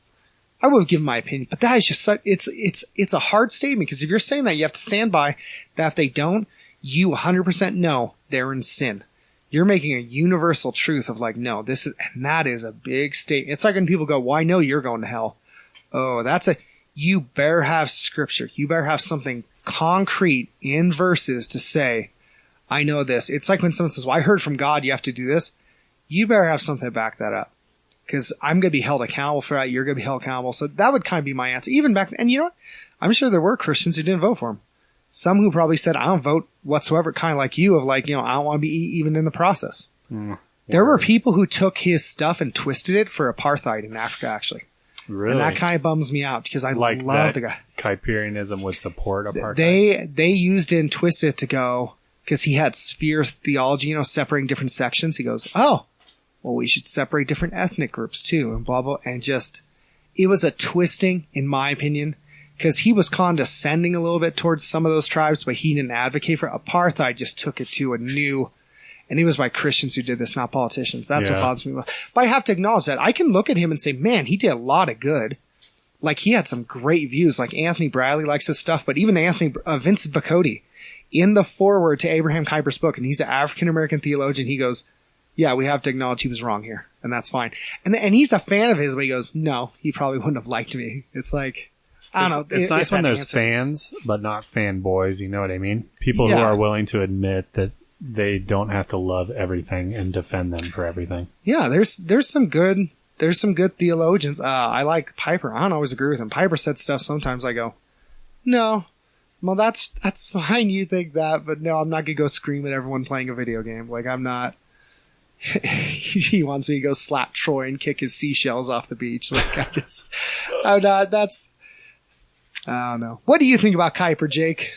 I would have given my opinion, but that is just such, it's a hard statement, because if you're saying that, you have to stand by that. If they don't, you 100% know they're in sin. You're making a universal truth of like, no, this is, and that is a big statement. It's like when people go, well, I know you're going to hell. Oh, you better have scripture. You better have something concrete in verses to say, I know this. It's like when someone says, well, I heard from God, you have to do this. You better have something to back that up, because I'm going to be held accountable for that. You're going to be held accountable. So that would kind of be my answer. Even back, and you know what? I'm sure there were Christians who didn't vote for him. Some who probably said, I don't vote whatsoever, kind of like you, of like, you know, I don't want to be even in the process. There were people who took his stuff and twisted it for apartheid in Africa, actually. Really? And that kind of bums me out, because I like love the guy. Kuyperianism would support apartheid. They used it and twisted it to go, because he had sphere theology, you know, separating different sections. He goes, oh, well, we should separate different ethnic groups too, and blah, blah. And just, it was a twisting, in my opinion, because he was condescending a little bit towards some of those tribes, but he didn't advocate for it. Apartheid just took it to a new, and it was by Christians who did this, not politicians. That's what bothers me. But I have to acknowledge that. I can look at him and say, man, he did a lot of good. Like, he had some great views. Like, Anthony Bradley likes his stuff, but even Vincent Bacote, in the foreword to Abraham Kuyper's book, and he's an African-American theologian, he goes, yeah, we have to acknowledge he was wrong here, and that's fine. And he's a fan of his, but he goes, no, he probably wouldn't have liked me. It's like, I don't know. It's nice when there's fans, but not fanboys, you know what I mean? People who are willing to admit that they don't have to love everything and defend them for everything. Yeah, there's some good theologians. I like Piper. I don't always agree with him. Piper said stuff sometimes I go, no, well, that's fine, you think that, but no, I'm not gonna go scream at everyone playing a video game. Like, I'm not. He wants me to go slap Troy and kick his seashells off the beach. Like, I'm not, I don't know. What do you think about Kuyper, Jake?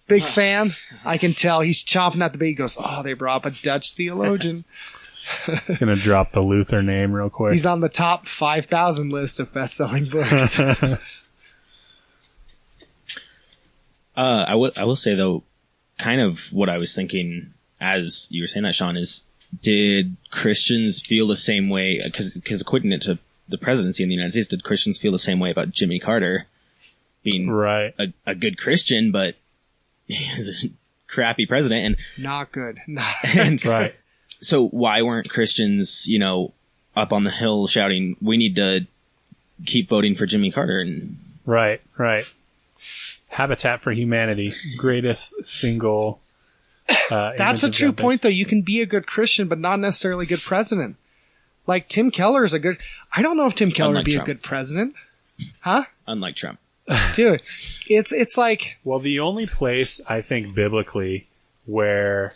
Big fan? I can tell he's chomping at the bit. He goes, oh, they brought up a Dutch theologian. He's going to drop the Luther name real quick. He's on the top 5,000 list of best-selling books. I will say, though, kind of what I was thinking as you were saying that, Sean, is did Christians feel the same way? Because equating it to the presidency in the United States, did Christians feel the same way about Jimmy Carter being a good Christian, but he's a crappy president? And not good. And right. So why weren't Christians, up on the hill shouting, "We need to keep voting for Jimmy Carter." And right. Habitat for Humanity, greatest single. That's a true point, though. You can be a good Christian, but not necessarily a good president. Like Tim Keller is a good. I don't know if Tim Keller would be a good president, huh? Unlike Trump, dude. It's like. Well, the only place I think biblically where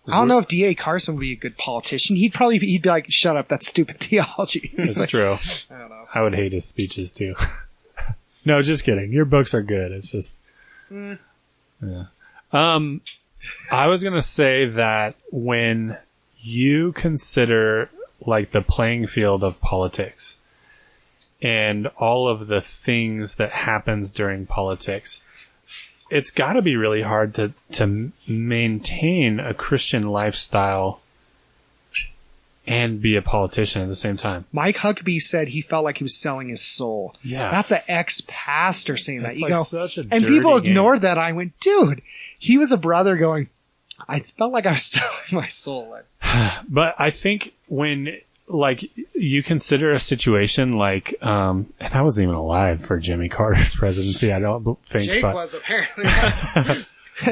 I don't know if D.A. Carson would be a good politician. He'd be like, "Shut up, that's stupid theology." It's like, true. I don't know. I would hate his speeches too. No, just kidding. Your books are good. It's just. Yeah. I was going to say that when you consider like the playing field of politics and all of the things that happens during politics, it's got to be really hard to maintain a Christian lifestyle and be a politician at the same time. Mike Huckabee said he felt like he was selling his soul. Yeah. That's an ex-pastor saying that. It's You like go, such a and dirty people game. ignored that. I went, dude, he was a brother going, I felt like I was selling my soul. But I think when like you consider a situation like, and I wasn't even alive for Jimmy Carter's presidency. I don't think Jake but, was apparently.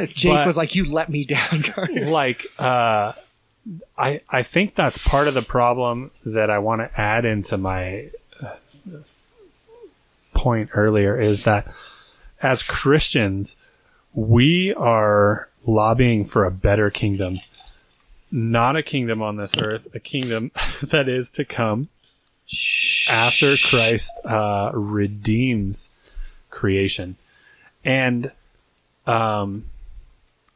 Jake was like, you let me down, Carter. Like, I think that's part of the problem that I want to add into my point earlier is that as Christians, we are lobbying for a better kingdom, not a kingdom on this earth, a kingdom that is to come after Christ redeems creation. And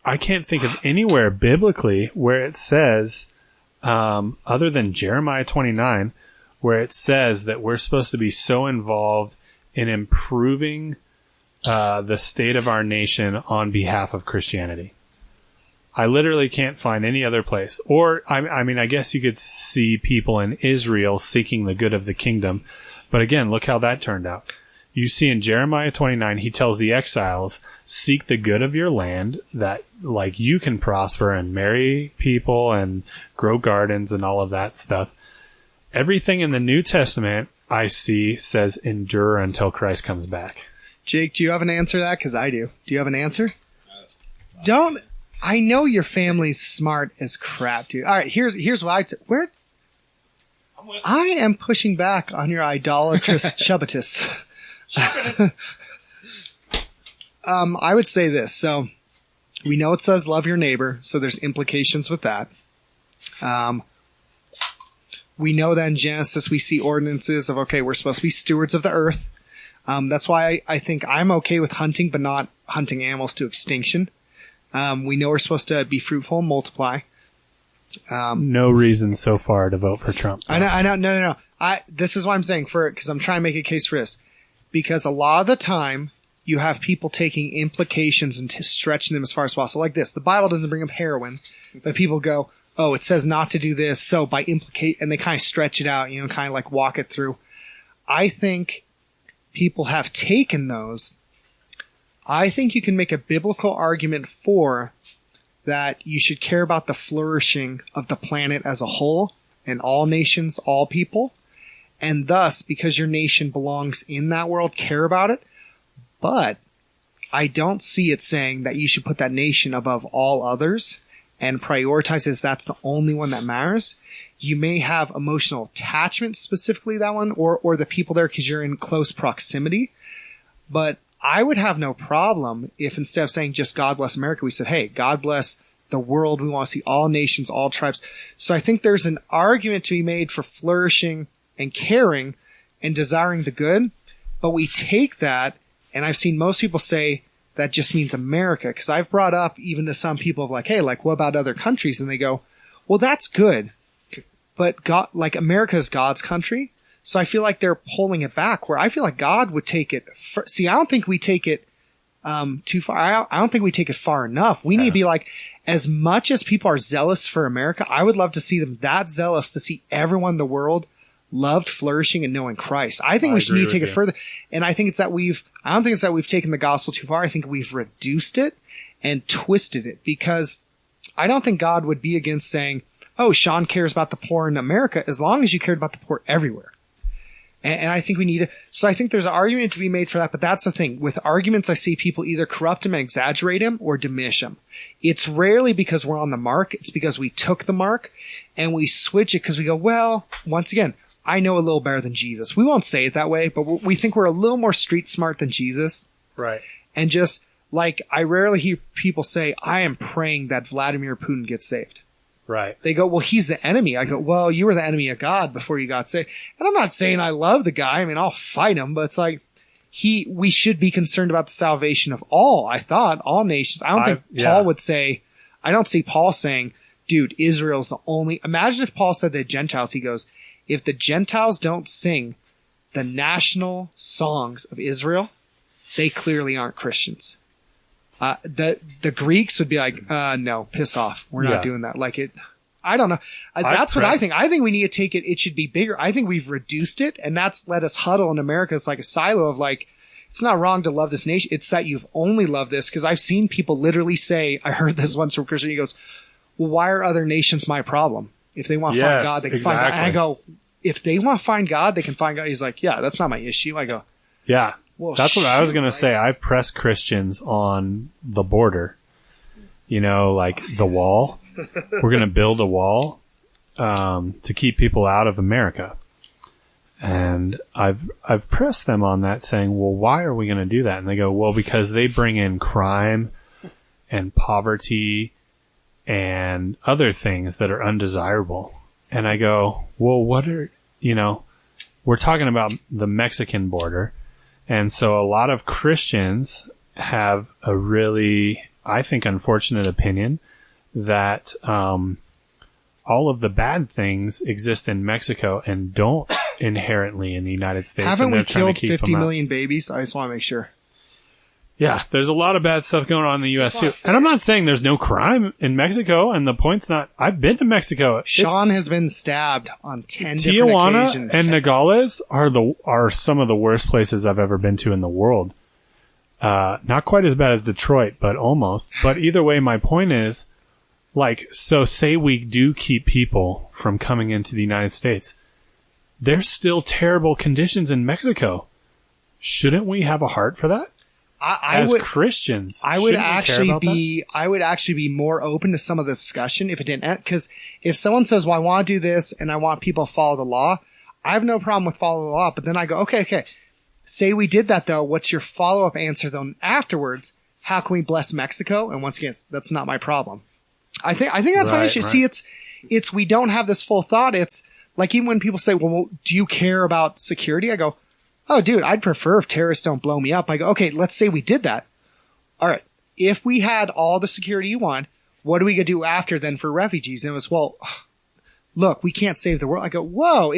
I can't think of anywhere biblically where it says, other than Jeremiah 29, where it says that we're supposed to be so involved in improving the state of our nation on behalf of Christianity. I literally can't find any other place. Or, I mean, I guess you could see people in Israel seeking the good of the kingdom. But again, look how that turned out. You see in Jeremiah 29, he tells the exiles, seek the good of your land, that like you can prosper and marry people and grow gardens and all of that stuff. Everything in the New Testament I see says endure until Christ comes back. Jake, do you have an answer to that? Because I do. Do you have an answer? I know your family's smart as crap, dude. All right, here's what I'd say. I am pushing back on your idolatrous chubbitus. I would say this. So we know it says love your neighbor, so there's implications with that. We know that in Genesis we see ordinances of, okay, we're supposed to be stewards of the earth. That's why I think I'm okay with hunting, but not hunting animals to extinction. We know we're supposed to be fruitful and multiply. No reason so far to vote for Trump. I know. No. This is what I'm saying because I'm trying to make a case for this. Because a lot of the time, you have people taking implications and stretching them as far as possible. Like this, the Bible doesn't bring up heroin, but people go, oh, it says not to do this, so by implicate, and they kind of stretch it out, kind of like walk it through. I think people have taken those. I think you can make a biblical argument for that you should care about the flourishing of the planet as a whole and all nations, all people. And thus, because your nation belongs in that world, care about it. But I don't see it saying that you should put that nation above all others and prioritize as that's the only one that matters. You may have emotional attachment, specifically that one, or the people there because you're in close proximity. But I would have no problem if instead of saying just God bless America, we said, hey, God bless the world. We want to see all nations, all tribes. So I think there's an argument to be made for flourishing and caring and desiring the good. But we take that, and I've seen most people say that just means America. Because I've brought up even to some people of like, hey, like what about other countries? And they go, well, that's good. But God, like America is God's country. So I feel like they're pulling it back where I feel like God would take it. See, I don't think we take it too far. I don't think we take it far enough. We need to be like, as much as people are zealous for America, I would love to see them that zealous to see everyone in the world loved, flourishing, and knowing Christ. I think we should need to take it further. And I think it's that I don't think it's that we've taken the gospel too far. I think we've reduced it and twisted it because I don't think God would be against saying, oh, Sean cares about the poor in America, as long as you cared about the poor everywhere. And I think we need to, so I think there's an argument to be made for that, but that's the thing. With arguments, I see people either corrupt them and exaggerate them or diminish them. It's rarely because we're on the mark. It's because we took the mark and we switch it because we go, well, once again, I know a little better than Jesus. We won't say it that way, but we think we're a little more street smart than Jesus. Right. And just like, I rarely hear people say, I am praying that Vladimir Putin gets saved. Right. They go, well, he's the enemy. I go, well, you were the enemy of God before you got saved. And I'm not saying I love the guy. I mean, I'll fight him, but it's like, we should be concerned about the salvation of all, I thought, all nations. I don't think Paul would say, I don't see Paul saying, dude, Israel's the only, imagine if Paul said to the Gentiles, he goes, if the Gentiles don't sing the national songs of Israel, they clearly aren't Christians. The Greeks would be like, no, piss off. We're not doing that. Like I don't know. That's what I think. I think we need to take it. It should be bigger. I think we've reduced it, and that's let us huddle in America. It's like a silo of like, it's not wrong to love this nation. It's that you've only loved this. Cause I've seen people literally say, I heard this once from a Christian. He goes, well, why are other nations my problem? If they want to find God, they can find God. And I go, if they want to find God, they can find God. He's like, yeah, that's not my issue. I go, yeah. Well, that's what I was going right? to say. I press Christians on the border, like the wall. We're going to build a wall to keep people out of America. And I've pressed them on that saying, well, why are we going to do that? And they go, well, because they bring in crime and poverty and other things that are undesirable. And I go, well, what are, we're talking about the Mexican border. And so a lot of Christians have a really, I think, unfortunate opinion that all of the bad things exist in Mexico and don't inherently in the United States. Haven't we killed 50 million babies? I just want to make sure. Yeah, there's a lot of bad stuff going on in the U.S. too. And I'm not saying there's no crime in Mexico, and the point's not, I've been to Mexico. Sean has been stabbed on 10 different occasions. Tijuana and Nogales are some of the worst places I've ever been to in the world. Not quite as bad as Detroit, but almost. But either way, my point is, so say we do keep people from coming into the United States. There's still terrible conditions in Mexico. Shouldn't we have a heart for that? As Christians, I would actually be more open to some of the discussion if it didn't, because if someone says, well, I want to do this and I want people to follow the law, I have no problem with following the law. But then I go, okay. Say we did that though. What's your follow-up answer though? Afterwards, how can we bless Mexico? And once again, that's not my problem. I think that's my issue. Right. See, it's, we don't have this full thought. It's like, even when people say, well, do you care about security? I go, oh, dude, I'd prefer if terrorists don't blow me up. I go, okay, let's say we did that. All right. If we had all the security you want, what are we going to do after then for refugees? And it was, well, look, we can't save the world. I go, whoa,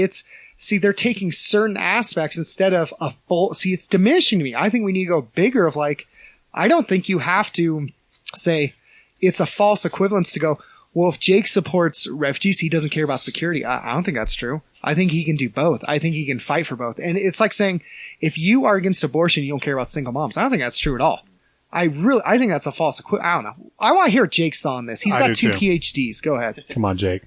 they're taking certain aspects instead of a full, it's diminishing to me. I think we need to go bigger of I don't think you have to say it's a false equivalence to go, well, if Jake supports refugees, he doesn't care about security. I don't think that's true. I think he can do both. I think he can fight for both. And it's like saying, if you are against abortion, you don't care about single moms. I don't think that's true at all. I think that's a false equivalence. I don't know. I want to hear Jake's thought on this. He's got 2 PhDs. Go ahead. Come on, Jake.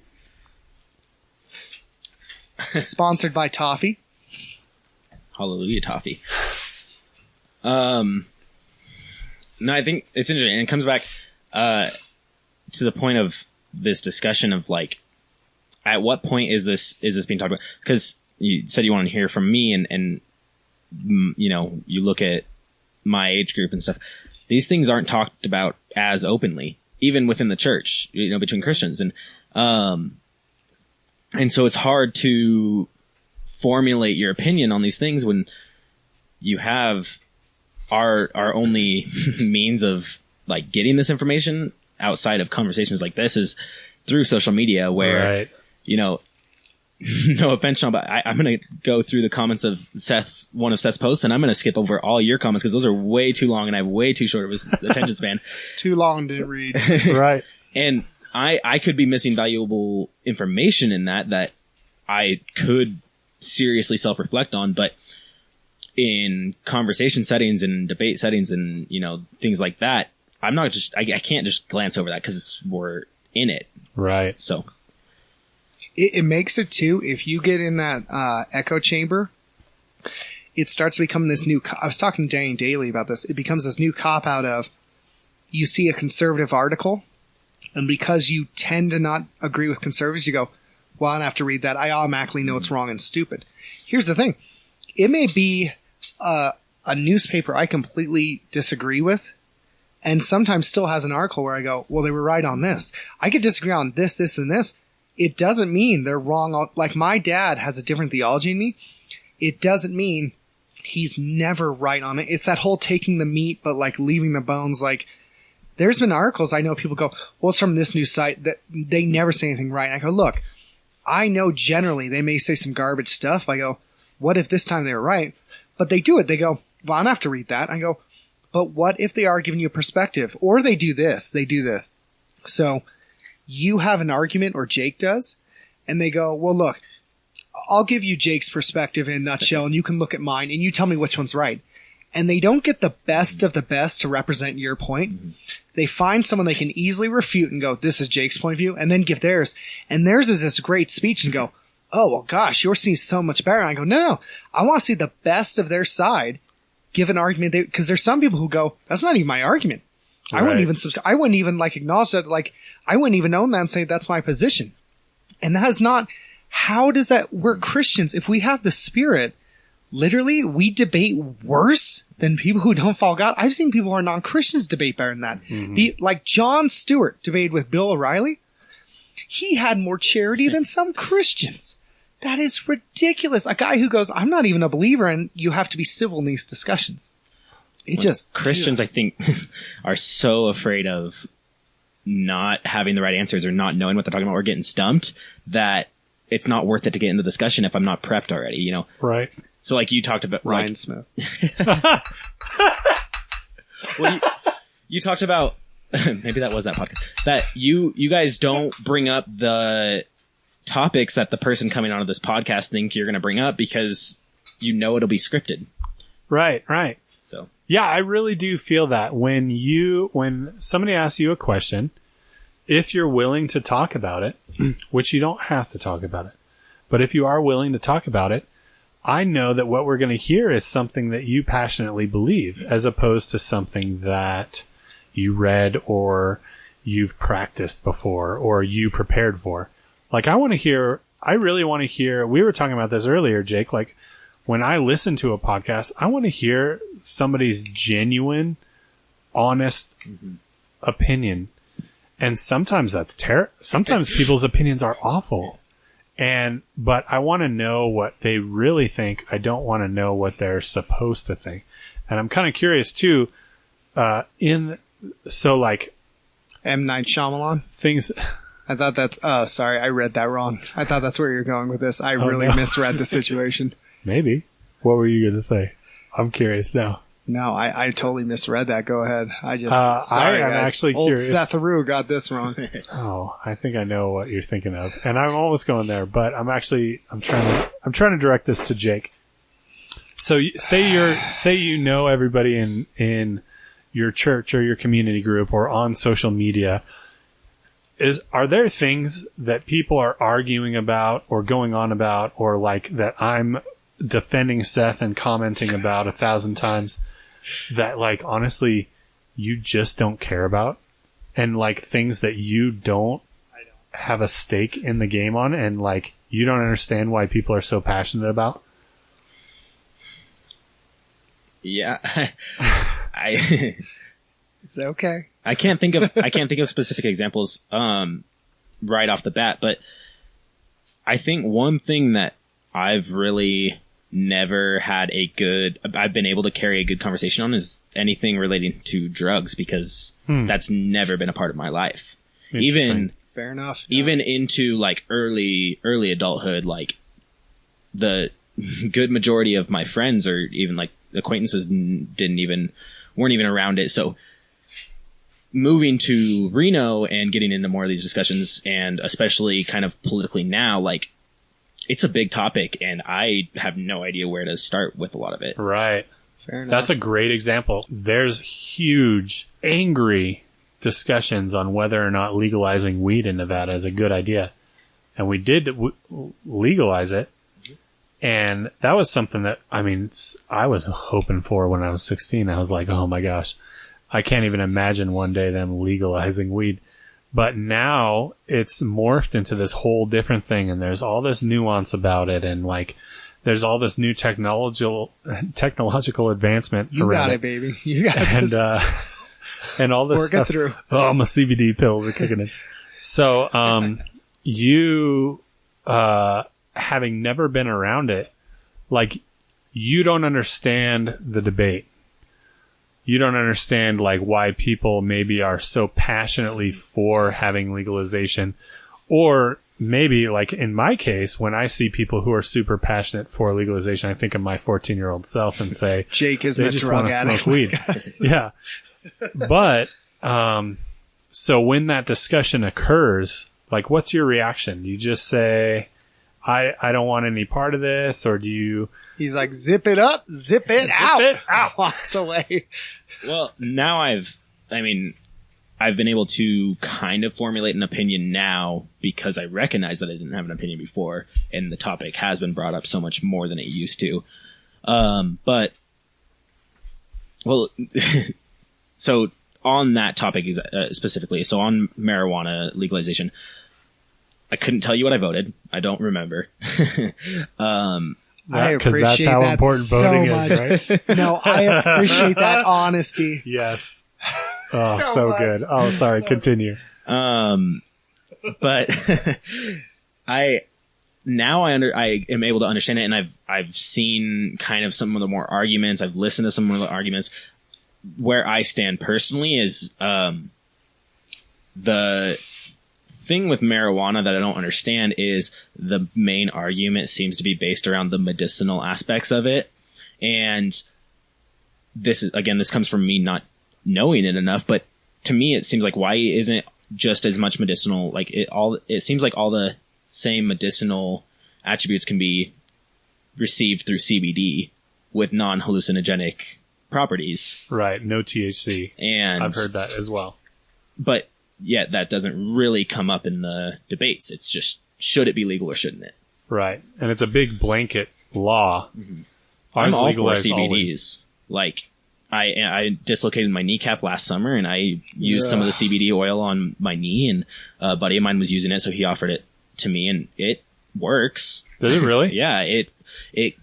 Sponsored by Toffee. Hallelujah, Toffee. No, I think it's interesting. And it comes back to the point of this discussion of at what point is this being talked about? Because you said you want to hear from me and you look at my age group and stuff. These things aren't talked about as openly, even within the church, between Christians. And so it's hard to formulate your opinion on these things when you have our only means of getting this information outside of conversations like this is through social media, where, no offense, Sean, but I'm going to go through the comments of one of Seth's posts, and I'm going to skip over all your comments because those are way too long and I have way too short of an attention span. Too long to read. Right. And I could be missing valuable information in that I could seriously self-reflect on, but in conversation settings and debate settings and, things like that, I can't just glance over that because we're in it. Right. So. It makes it too. If you get in that echo chamber, it starts to become this new. I was talking to Danny Daly about this. It becomes this new cop out of you see a conservative article, and because you tend to not agree with conservatives, you go, "Well, I don't have to read that. I automatically know it's wrong and stupid." Here's the thing: it may be a newspaper I completely disagree with, and sometimes still has an article where I go, "Well, they were right on this." I could disagree on this, this, and this. It doesn't mean they're wrong. Like my dad has a different theology than me. It doesn't mean he's never right on it. It's that whole taking the meat, but like leaving the bones. Like there's been articles I know people go, well, it's from this news site that they never say anything right. And I go, look, I know generally they may say some garbage stuff. I go, what if this time they were right? But they do it. They go, well, I don't have to read that. I go, but what if they are giving you a perspective or they do this, they do this. So you have an argument, or Jake does, and they go, well, look, I'll give you Jake's perspective in a nutshell, and you can look at mine, and you tell me which one's right. And they don't get the best of the best to represent your point. Mm-hmm. They find someone they can easily refute and go, this is Jake's point of view, and then give theirs. And theirs is this great speech and go, oh, well, gosh, yours seems so much better. And I go, no, I want to see the best of their side, give an argument. Because there's some people who go, that's not even my argument. Right. I wouldn't even like acknowledge that. Like, I wouldn't even own that and say that's my position. And that is not, how does that, we're Christians. If we have the Spirit, literally, we debate worse than people who don't follow God. I've seen people who are non-Christians debate better than that. Mm-hmm. Like John Stewart debated with Bill O'Reilly. He had more charity than some Christians. That is ridiculous. A guy who goes, I'm not even a believer, and you have to be civil in these discussions. Christians, I think, are so afraid of not having the right answers or not knowing what they're talking about or getting stumped that it's not worth it to get into the discussion if I'm not prepped already, you know? Right. So like you talked about Ryan Smith. Well, you talked about, maybe that was that podcast, that you guys don't bring up the topics that the person coming onto this podcast think you're going to bring up because you know it'll be scripted. Right. So yeah, I really do feel that when somebody asks you a question, if you're willing to talk about it, which you don't have to talk about it, but if you are willing to talk about it, I know that what we're going to hear is something that you passionately believe, as opposed to something that you read or you've practiced before or you prepared for. Like I really want to hear, we were talking about this earlier, Jake, like when I listen to a podcast, I want to hear somebody's genuine, honest opinion. And sometimes that's sometimes people's opinions are awful. But I want to know what they really think. I don't want to know what they're supposed to think. And I'm kind of curious too, like M. Night Shyamalan? Things. I thought that's, sorry, I read that wrong. I thought that's where you're going with this. I really misread the situation. Maybe. What were you going to say? I'm curious now. No, I totally misread that. Go ahead. Sorry, I'm guys. actually Old curious. Seth Rue got this wrong. Oh, I think I know what you're thinking of, and I'm almost going there, but I'm trying to direct this to Jake. So say you know everybody in your church or your community group or on social media. Are there things that people are arguing about or going on about, or like that I'm defending Seth and commenting about 1,000 times, that like honestly you just don't care about, and like things that you don't have a stake in the game on, and like you don't understand why people are so passionate about? Yeah. It's okay. I can't think of specific examples right off the bat, but I think one thing that I've really never had I've been able to carry a good conversation on is anything relating to drugs, because that's never been a part of my life. Even fair enough. Even into like early adulthood, like the good majority of my friends or even like acquaintances weren't even around it. So moving to Reno and getting into more of these discussions, and especially kind of politically now, like it's a big topic and I have no idea where to start with a lot of it. Right. Fair enough. That's a great example. There's huge, angry discussions on whether or not legalizing weed in Nevada is a good idea. and we did legalize it. And that was something that, I mean, I was hoping for when I was 16. I was like, oh my gosh, I can't even imagine one day them legalizing weed. But now it's morphed into this whole different thing, and there's all this nuance about it, and like there's all this new technological advancement You around got it, baby. You got it. And all this Work stuff. it through. Oh, my CBD pills are kicking in. So, you, having never been around it, like, you don't understand the debate. You don't understand, like, why people maybe are so passionately for having legalization. Or maybe, like, in my case, when I see people who are super passionate for legalization, I think of my 14-year-old self and say, Jake isn't they a just drug want to addict. smoke weed. Yeah. But, so when that discussion occurs, like, what's your reaction? Do you just say, I don't want any part of this, or do you... He's like, zip it up, zip it out. it out. Walks away. Well, now I've been able to kind of formulate an opinion now because I recognize that I didn't have an opinion before, and the topic has been brought up so much more than it used to. But, well, so on that topic specifically, so on marijuana legalization, I couldn't tell you what I voted. I don't remember. I Because that's appreciate how that important so voting much. is, right? No, I appreciate that honesty. Yes. Oh, So so much. good. Oh, sorry. Continue. But I am able to understand it, and I've seen kind of some of the more arguments. I've listened to some of the arguments. Where I stand personally is the thing with marijuana that I don't understand is the main argument seems to be based around the medicinal aspects of it. And this comes from me not knowing it enough, but to me, it seems like why isn't just as much medicinal, like it seems like all the same medicinal attributes can be received through CBD with non-hallucinogenic properties. Right. No THC. And I've heard that as well. But yet that doesn't really come up in the debates. It's just, should it be legal or shouldn't it? Right. And it's a big blanket law. Mm-hmm. Ours I'm all for legalized CBDs. Like, I dislocated my kneecap last summer, and I used some of the CBD oil on my knee, and a buddy of mine was using it, so he offered it to me, and it works. Does it really? Yeah, it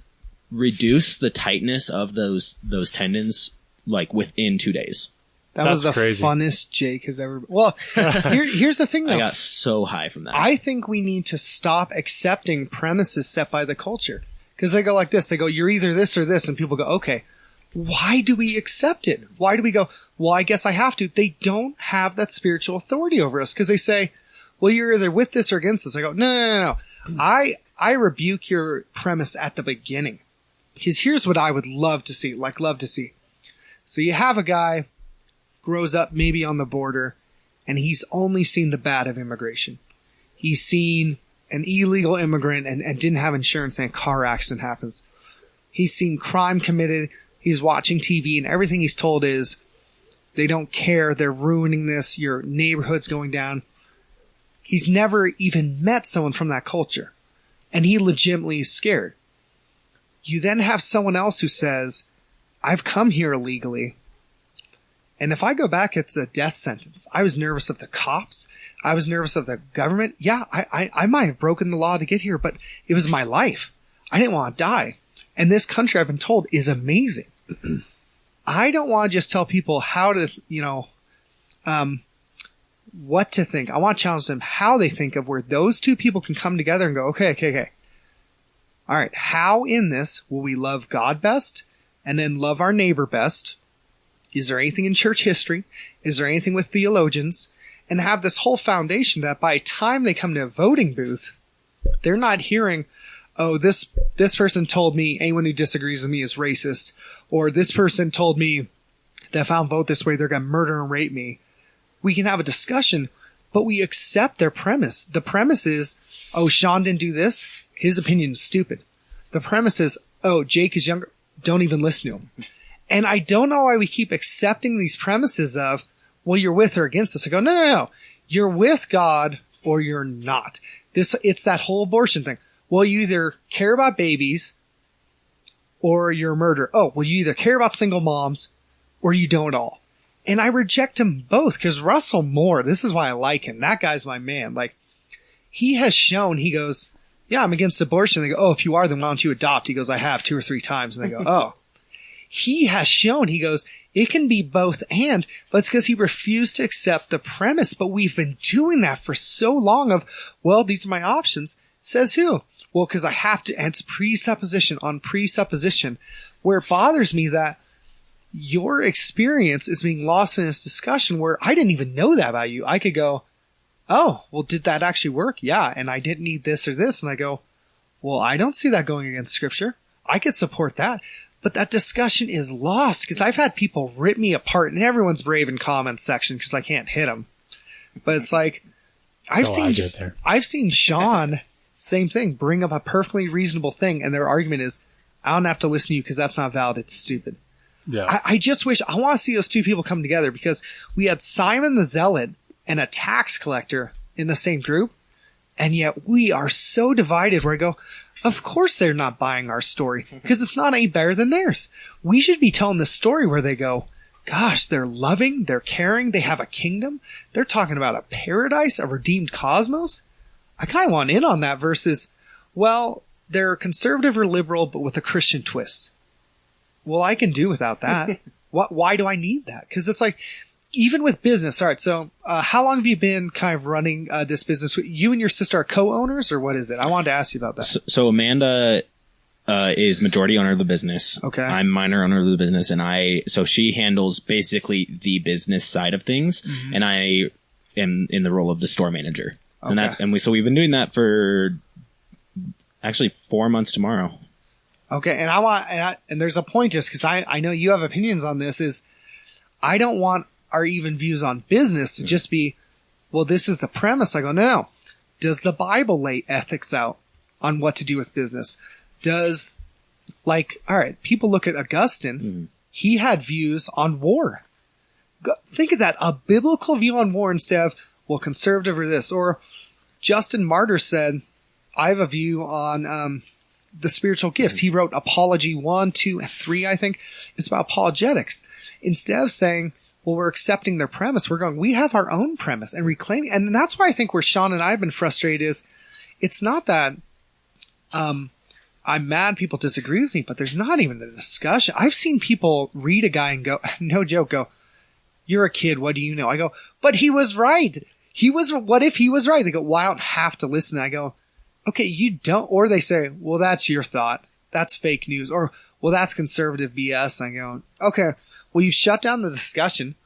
reduced the tightness of those tendons like within 2 days. That was the crazy. Funnest Jake has ever. Well, here's the thing, though. I got so high from that. I think we need to stop accepting premises set by the culture. Because they go like this. They go, you're either this or this. And people go, okay, why do we accept it? Why do we go, well, I guess I have to. They don't have that spiritual authority over us. Because they say, well, you're either with this or against this. I go, no. I rebuke your premise at the beginning. Because here's what I would love to see. So you have a guy grows up maybe on the border, and he's only seen the bad of immigration. He's seen an illegal immigrant and didn't have insurance, and a car accident happens. He's seen crime committed. He's watching TV, and everything he's told is they don't care. They're ruining this. Your neighborhood's going down. He's never even met someone from that culture, and he legitimately is scared. You then have someone else who says, I've come here illegally, and if I go back, it's a death sentence. I was nervous of the cops. I was nervous of the government. Yeah, I might have broken the law to get here, but it was my life. I didn't want to die. And this country, I've been told, is amazing. I don't want to just tell people how to, what to think. I want to challenge them how they think of where those two people can come together and go, okay. All right, how in this will we love God best and then love our neighbor best? Is there anything in church history? Is there anything with theologians? And have this whole foundation that by the time they come to a voting booth, they're not hearing, oh, this person told me anyone who disagrees with me is racist, or this person told me that if I don't vote this way, they're going to murder and rape me. We can have a discussion, but we accept their premise. The premise is, oh, Sean didn't do this. His opinion is stupid. The premise is, oh, Jake is younger. Don't even listen to him. And I don't know why we keep accepting these premises of, well, you're with or against us. I go, no. You're with God or you're not. It's that whole abortion thing. Well, you either care about babies or you're a murderer. Oh, well, you either care about single moms or you don't at all. And I reject them both because Russell Moore, this is why I like him. That guy's my man. Like, he has shown, he goes, yeah, I'm against abortion. They go, oh, if you are, then why don't you adopt? He goes, I have 2 or 3 times. And they go, oh. He has shown, he goes, it can be both and, but it's because he refused to accept the premise. But we've been doing that for so long of, well, these are my options. Says who? Well, because I have to, and it's presupposition on presupposition, where it bothers me that your experience is being lost in this discussion where I didn't even know that about you. I could go, oh, well, did that actually work? Yeah. And I didn't need this or this. And I go, well, I don't see that going against scripture. I could support that. But that discussion is lost because I've had people rip me apart, and everyone's brave in comments section because I can't hit them. But it's like, I've seen Sean, same thing, bring up a perfectly reasonable thing. And their argument is, I don't have to listen to you because that's not valid. It's stupid. Yeah. I just wish, I want to see those two people come together because we had Simon the Zealot and a tax collector in the same group. And yet we are so divided where I go, of course they're not buying our story because it's not any better than theirs. We should be telling the story where they go, gosh, they're loving, they're caring, they have a kingdom. They're talking about a paradise, a redeemed cosmos. I kind of want in on that versus, well, they're conservative or liberal, but with a Christian twist. Well, I can do without that. Why do I need that? Because it's like, even with business. All right. So, how long have you been kind of running this business? You and your sister are co-owners, or what is it? I wanted to ask you about that. So Amanda is majority owner of the business. Okay. I'm minor owner of the business, and so she handles basically the business side of things, mm-hmm. and I am in the role of the store manager. Okay. So we've been doing that for actually 4 months tomorrow. Okay. And there's a point just because I know you have opinions on this is I don't want our even views on business to just be, well, this is the premise. I go, no. Does the Bible lay ethics out on what to do with business? Does, all right, people look at Augustine. Mm-hmm. He had views on war. Think of that, a biblical view on war instead of, well, conservative or this. Or Justin Martyr said, I have a view on the spiritual gifts. He wrote Apology 1, 2, and 3, I think. It's about apologetics. Instead of saying, well, we're accepting their premise, we're going, we have our own premise and reclaiming. And that's why I think where Sean and I have been frustrated is it's not that I'm mad people disagree with me, but there's not even a discussion. I've seen people read a guy and go, no joke, go, you're a kid, what do you know? I go, but he was right. What if he was right? They go, well, I don't have to listen. I go, okay, you don't. Or they say, well, that's your thought. That's fake news. Or, well, that's conservative BS. I go, okay, well, you shut down the discussion.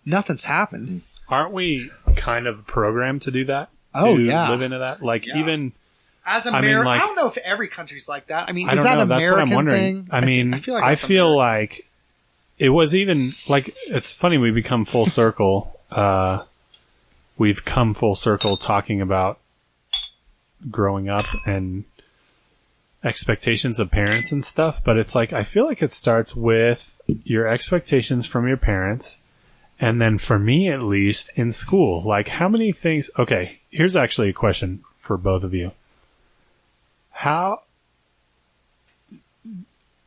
Nothing's happened. Aren't we kind of programmed to do that? Oh, yeah. Live into that? Even as America, I don't know if every country's like that. I mean, is that an American that's what I'm wondering. thing? I mean, I feel like it was even like, it's funny, we become full circle. We've come full circle talking about growing up and expectations of parents and stuff, but it's like I feel like it starts with your expectations from your parents, and then for me at least in school, like how many things. Okay, here's actually a question for both of you. How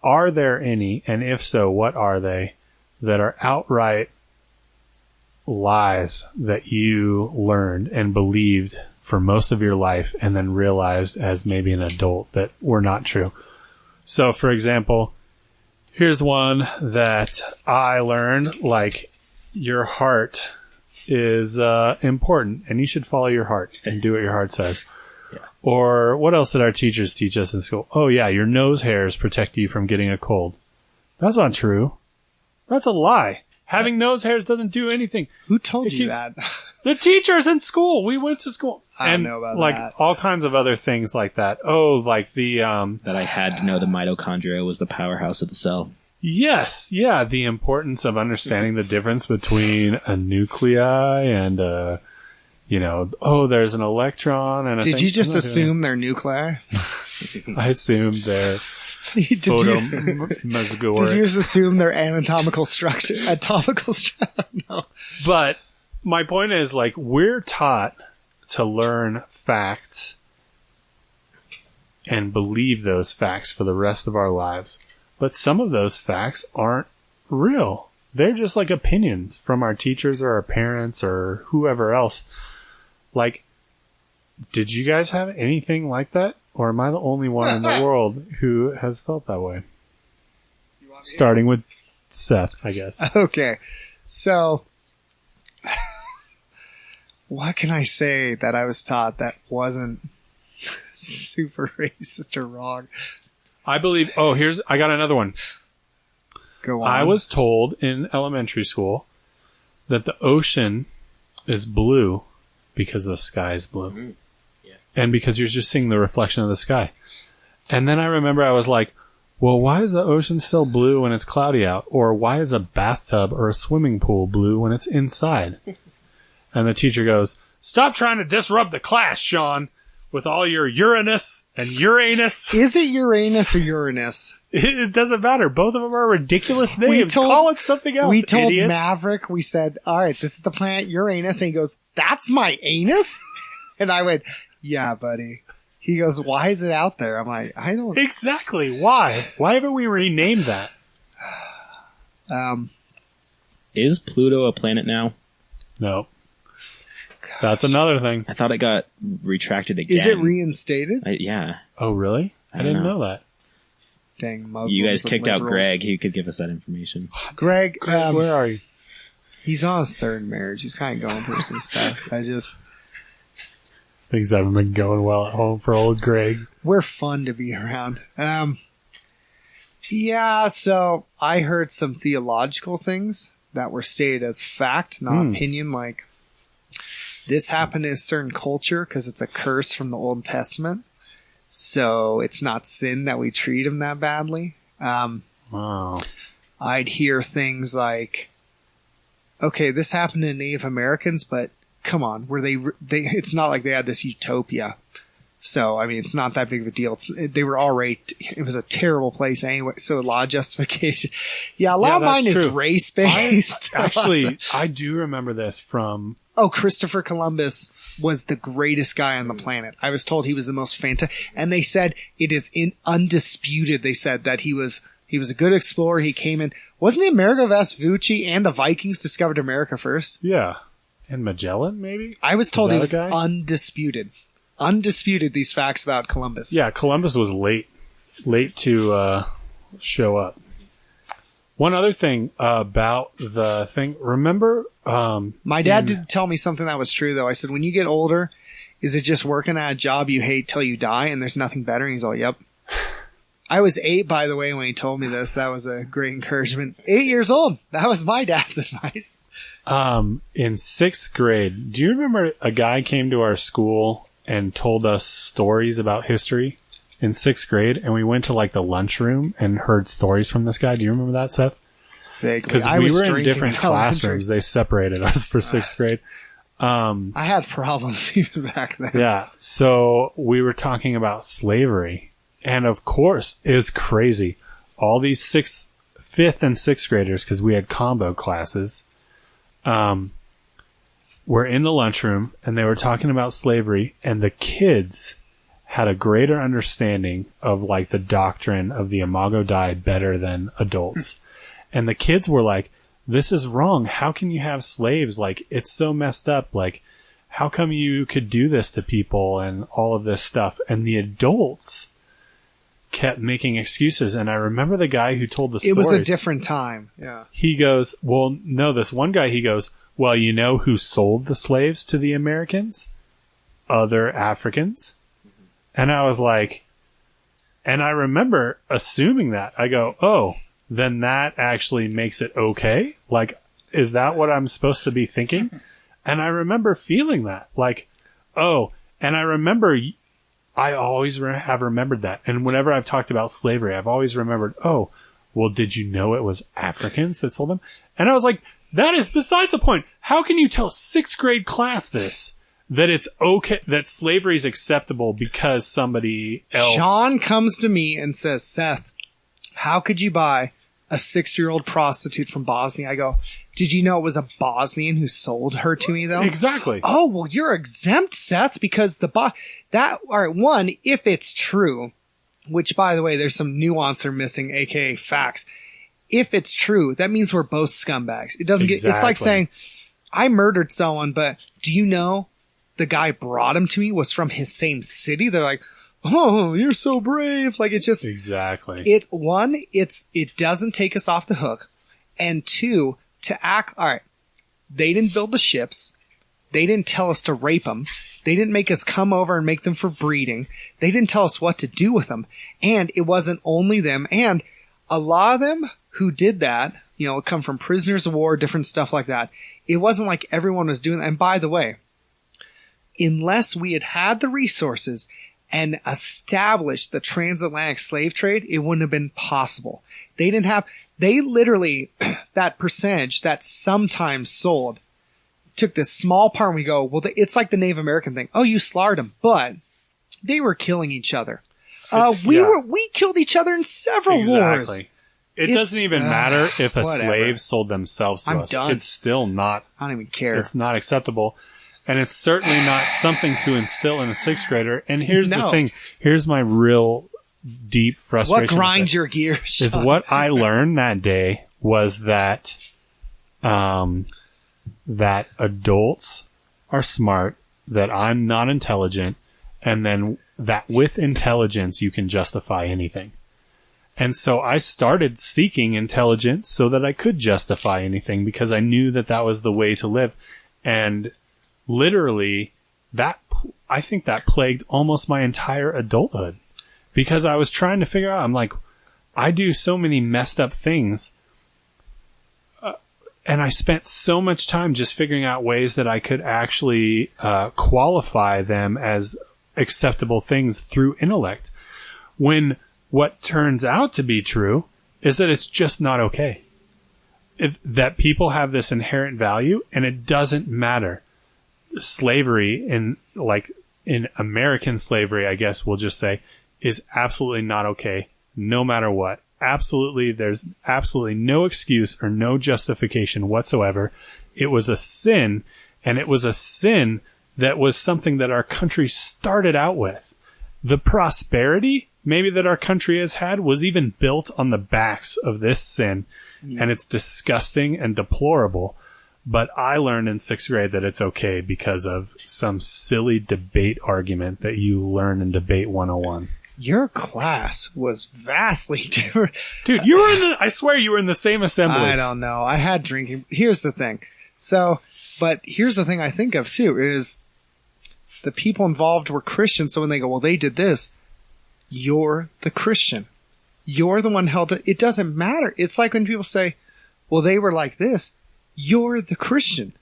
are there any, and if so, what are they, that are outright lies that you learned and believed for most of your life and then realized as maybe an adult that were not true? So, for example, here's one that I learned, like, your heart is important and you should follow your heart and do what your heart says. Yeah. Or what else did our teachers teach us in school? Oh, yeah, your nose hairs protect you from getting a cold. That's not true. That's a lie. Having nose hairs doesn't do anything. Who told you that? The teachers in school. We went to school. I don't know about like that. All kinds of other things like that. Oh, like the that I had to know the mitochondria was the powerhouse of the cell. Yes, yeah, the importance of understanding the difference between a nuclei and there's an electron and a Did you just assume they're nuclei? I assumed they're Did you just assume their anatomical structure? No. But my point is, like, we're taught to learn facts and believe those facts for the rest of our lives. But some of those facts aren't real. They're just like opinions from our teachers or our parents or whoever else. Like, did you guys have anything like that? Or am I the only one in the world who has felt that way? Starting with Seth, I guess. Okay. So, what can I say that I was taught that wasn't super racist or wrong? I believe, I got another one. Go on. I was told in elementary school that the ocean is blue because the sky is blue. Mm. Yeah. And because you're just seeing the reflection of the sky. And then I remember I was like, well, why is the ocean still blue when it's cloudy out? Or why is a bathtub or a swimming pool blue when it's inside? And the teacher goes, stop trying to disrupt the class, Sean, with all your Uranus and Uranus. Is it Uranus or Uranus? It doesn't matter. Both of them are ridiculous names. Call it something else, We told idiots. Maverick, we said, all right, this is the planet Uranus. And he goes, that's my anus? And I went, yeah, buddy. He goes, why is it out there? I'm like, I don't... Exactly. Why? Why haven't we renamed that? Is Pluto a planet now? No. That's another thing. I thought it got retracted again. Is it reinstated? Yeah. Oh, really? I didn't know that. Dang, Muslims. You guys and kicked out liberals. Greg. He could give us that information. Greg, Where are you? he's on his third marriage. He's kind of going through some stuff. Things haven't been going well at home for old Greg. We're fun to be around. Yeah, so I heard some theological things that were stated as fact, not opinion, like this happened in a certain culture because it's a curse from the Old Testament. So it's not sin that we treat him that badly. Wow. I'd hear things like, okay, this happened to Native Americans, but come on, were they it's not like they had this utopia. So, I mean, it's not that big of a deal. They were already, it was a terrible place anyway. So a lot of justification. Yeah, a lot of mine is race based. Actually, I do remember this from... Oh, Christopher Columbus was the greatest guy on the planet. I was told he was the most fantastic. And they said it is undisputed. They said that he was a good explorer. He came in. Wasn't it Amerigo Vespucci and the Vikings discovered America first? Yeah. And Magellan, maybe? I was told he was guy? undisputed. Undisputed, these facts about Columbus. Yeah, Columbus was late to show up. One other thing about the thing, remember... My dad did tell me something that was true, though. I said, when you get older, is it just working at a job you hate till you die and there's nothing better? And he's all, yep. I was 8, by the way, when he told me this. That was a great encouragement. 8 years old. That was my dad's advice. In 6th grade, do you remember a guy came to our school and told us stories about history in 6th grade? And we went to like the lunchroom and heard stories from this guy. Do you remember that, Seth? Because we were in different classrooms. They separated us for 6th grade. I had problems even back then. Yeah. So we were talking about slavery. And of course, it was crazy. All these 5th and 6th graders, because we had combo classes, were in the lunchroom and they were talking about slavery, and the kids had a greater understanding of like the doctrine of the Imago Dei better than adults. And the kids were like, this is wrong. How can you have slaves? Like, it's so messed up. Like, how come you could do this to people and all of this stuff? And the adults kept making excuses. And I remember the guy who told the stories. It was a different time. Yeah. He goes, well, no, this one guy, he goes, well, you know who sold the slaves to the Americans? Other Africans. And I was like, and I remember assuming that. I go, oh, then that actually makes it okay? Like, is that what I'm supposed to be thinking? And I remember feeling that. Like, oh, and I remember, I always have remembered that. And whenever I've talked about slavery, I've always remembered, oh, well, did you know it was Africans that sold them? And I was like, that is besides the point. How can you tell 6th grade class this? That it's okay, that slavery is acceptable because somebody else... Sean comes to me and says, Seth, how could you buy a 6-year-old prostitute from Bosnia? I go, Did you know it was a Bosnian who sold her to me, though? Exactly. Oh, well, you're exempt, Seth, because all right, one, if it's true, which, by the way, there's some nuance they're missing, aka facts. If it's true, that means we're both scumbags. It doesn't it's like saying, I murdered someone, but do you know the guy brought him to me was from his same city? They're like, oh, you're so brave. Like, it's just. Exactly. It doesn't take us off the hook. And two, to act, all right, they didn't build the ships. They didn't tell us to rape them. They didn't make us come over and make them for breeding. They didn't tell us what to do with them. And it wasn't only them. And a lot of them who did that, come from prisoners of war, different stuff like that. It wasn't like everyone was doing that. And by the way, unless we had had the resources and established the transatlantic slave trade, it wouldn't have been possible. They literally, that percentage that sometimes sold, took this small part and we go, well, it's like the Native American thing. Oh, you slaughtered them, but they were killing each other. We killed each other in several wars. It doesn't even matter if a slave sold themselves to us. Done. It's still not. I don't even care. It's not acceptable. And it's certainly not something to instill in a sixth grader. And here's the thing. Here's my real deep frustration. What grinds your gears? Is what I learned that day was that, that adults are smart, that I'm not intelligent, and then that with intelligence you can justify anything. And so I started seeking intelligence so that I could justify anything because I knew that that was the way to live. And literally, I think that plagued almost my entire adulthood because I was trying to figure out, I'm like, I do so many messed up things. And I spent so much time just figuring out ways that I could actually qualify them as acceptable things through intellect. When what turns out to be true is that it's just not okay. That people have this inherent value, and it doesn't matter. Slavery in American slavery, I guess we'll just say, is absolutely not okay, no matter what. Absolutely, there's absolutely no excuse or no justification whatsoever. It was a sin, and it was a sin that was something that our country started out with. The prosperity maybe that our country has had was even built on the backs of this sin, and it's disgusting and deplorable. But I learned in sixth grade that it's okay because of some silly debate argument that you learn in Debate 101. Your class was vastly different. Dude, I swear you were in the same assembly. I don't know. I had drinking. Here's the thing. But here's the thing I think of too is the people involved were Christians. So when they go, well, they did this, you're the Christian. You're the one held it. It doesn't matter. It's like when people say, well, they were like this. You're the Christian.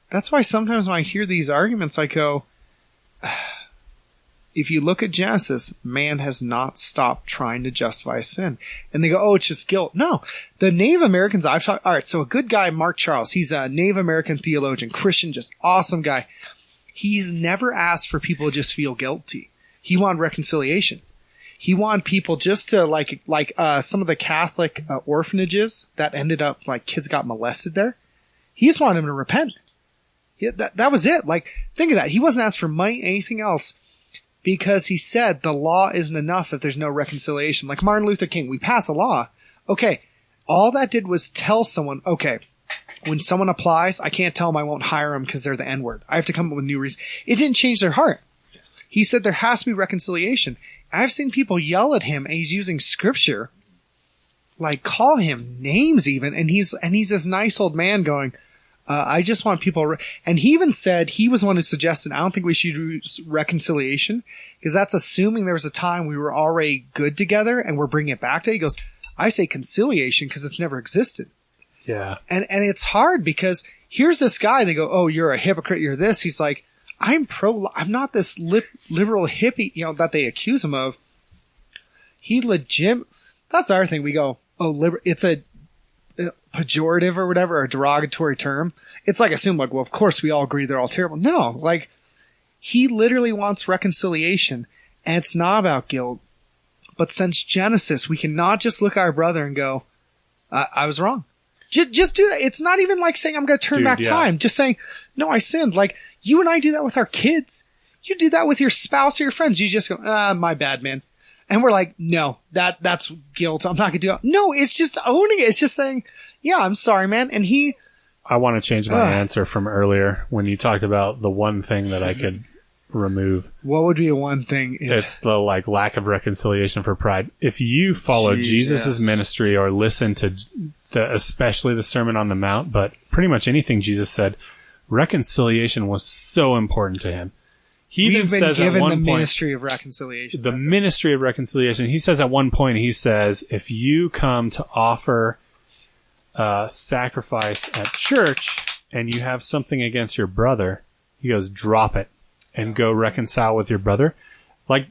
That's why sometimes when I hear these arguments, I go, if you look at Genesis, man has not stopped trying to justify sin. And they go, oh, it's just guilt. No. The Native Americans I've talked, all right, so a good guy, Mark Charles, he's a Native American theologian, Christian, just awesome guy. He's never asked for people to just feel guilty. He wanted reconciliation. He wanted people just to like some of the Catholic orphanages that ended up like kids got molested there. He just wanted them to repent. That was it. Like, think of that. He wasn't asked for money, anything else. Because he said the law isn't enough if there's no reconciliation. Like Martin Luther King, we pass a law. Okay, all that did was tell someone, okay, when someone applies, I can't tell them I won't hire them because they're the N-word. I have to come up with new reasons. It didn't change their heart. He said there has to be reconciliation. I've seen people yell at him, and he's using scripture, like call him names even, and he's this nice old man going, I just want people, and he even said he was one who suggested, I don't think we should use reconciliation because that's assuming there was a time we were already good together and we're bringing it back to. He goes, I say conciliation because it's never existed. Yeah. And it's hard because here's this guy, they go, oh, you're a hypocrite, you're this. He's like, I'm not this liberal hippie, that they accuse him of. He legit, that's our thing. We go, oh, it's a pejorative or whatever, or a derogatory term. It's like assume like, well, of course we all agree they're all terrible. No, like he literally wants reconciliation, and it's not about guilt. But since Genesis, we cannot just look at our brother and go, I was wrong. Just do that. It's not even like saying I'm going to turn back time. Just saying, no, I sinned. Like, you and I do that with our kids. You do that with your spouse or your friends. You just go, my bad, man. And we're like, no, that's guilt. I'm not going to do it. No, it's just owning it. It's just saying, yeah, I'm sorry, man. And I want to change my answer from earlier when you talked about the one thing that I could remove. What would be one thing? It's the lack of reconciliation for pride. If you follow Jesus' ministry or listen to especially the Sermon on the Mount, but pretty much anything Jesus said, reconciliation was so important to him. He even says at one point, ministry of reconciliation. The ministry of reconciliation. He says at one point, he says, if you come to offer sacrifice at church and you have something against your brother, he goes, drop it and go reconcile with your brother. Like,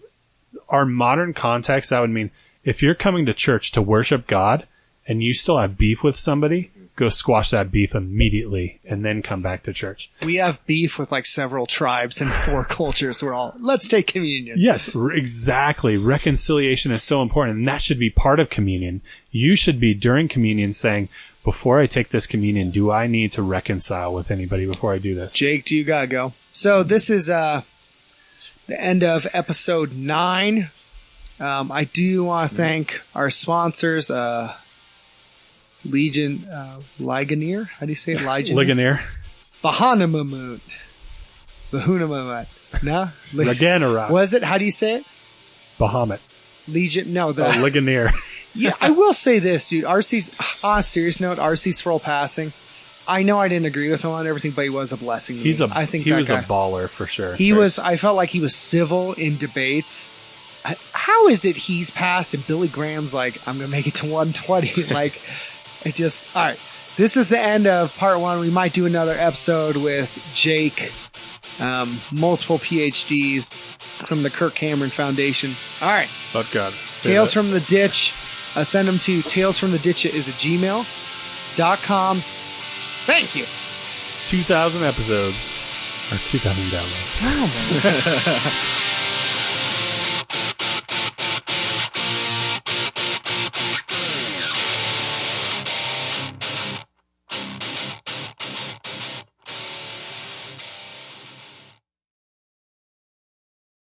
our modern context, that would mean if you're coming to church to worship God and you still have beef with somebody, go squash that beef immediately and then come back to church. We have beef with several tribes and 4 cultures. We're all, let's take communion. Yes, exactly. Reconciliation is so important, and that should be part of communion. You should be, during communion, saying, before I take this communion, do I need to reconcile with anybody before I do this? Jake, do you gotta go? So this is the end of episode 9. I do want to thank our sponsors, Ligonier. How do you say it? Ligonier. Bahanamamut. Bahunamamut. No? Laganera. Was it? How do you say it? Bahamut. Legion. No. Ligonier. Yeah, I will say this, dude. RC's, on a serious note, RC's for all passing. I know I didn't agree with him on everything, but he was a blessing to me. I think he was a baller for sure. I felt like he was civil in debates. How is it he's passed and Billy Graham's like, I'm going to make it to 120? All right. This is the end of part 1. We might do another episode with Jake, multiple PhDs from the Kirk Cameron Foundation. All right. But God. Tales from the Ditch. Send them to talesfromtheditch@gmail.com. Thank you. 2,000 episodes. Or 2,000 downloads. Damn, man.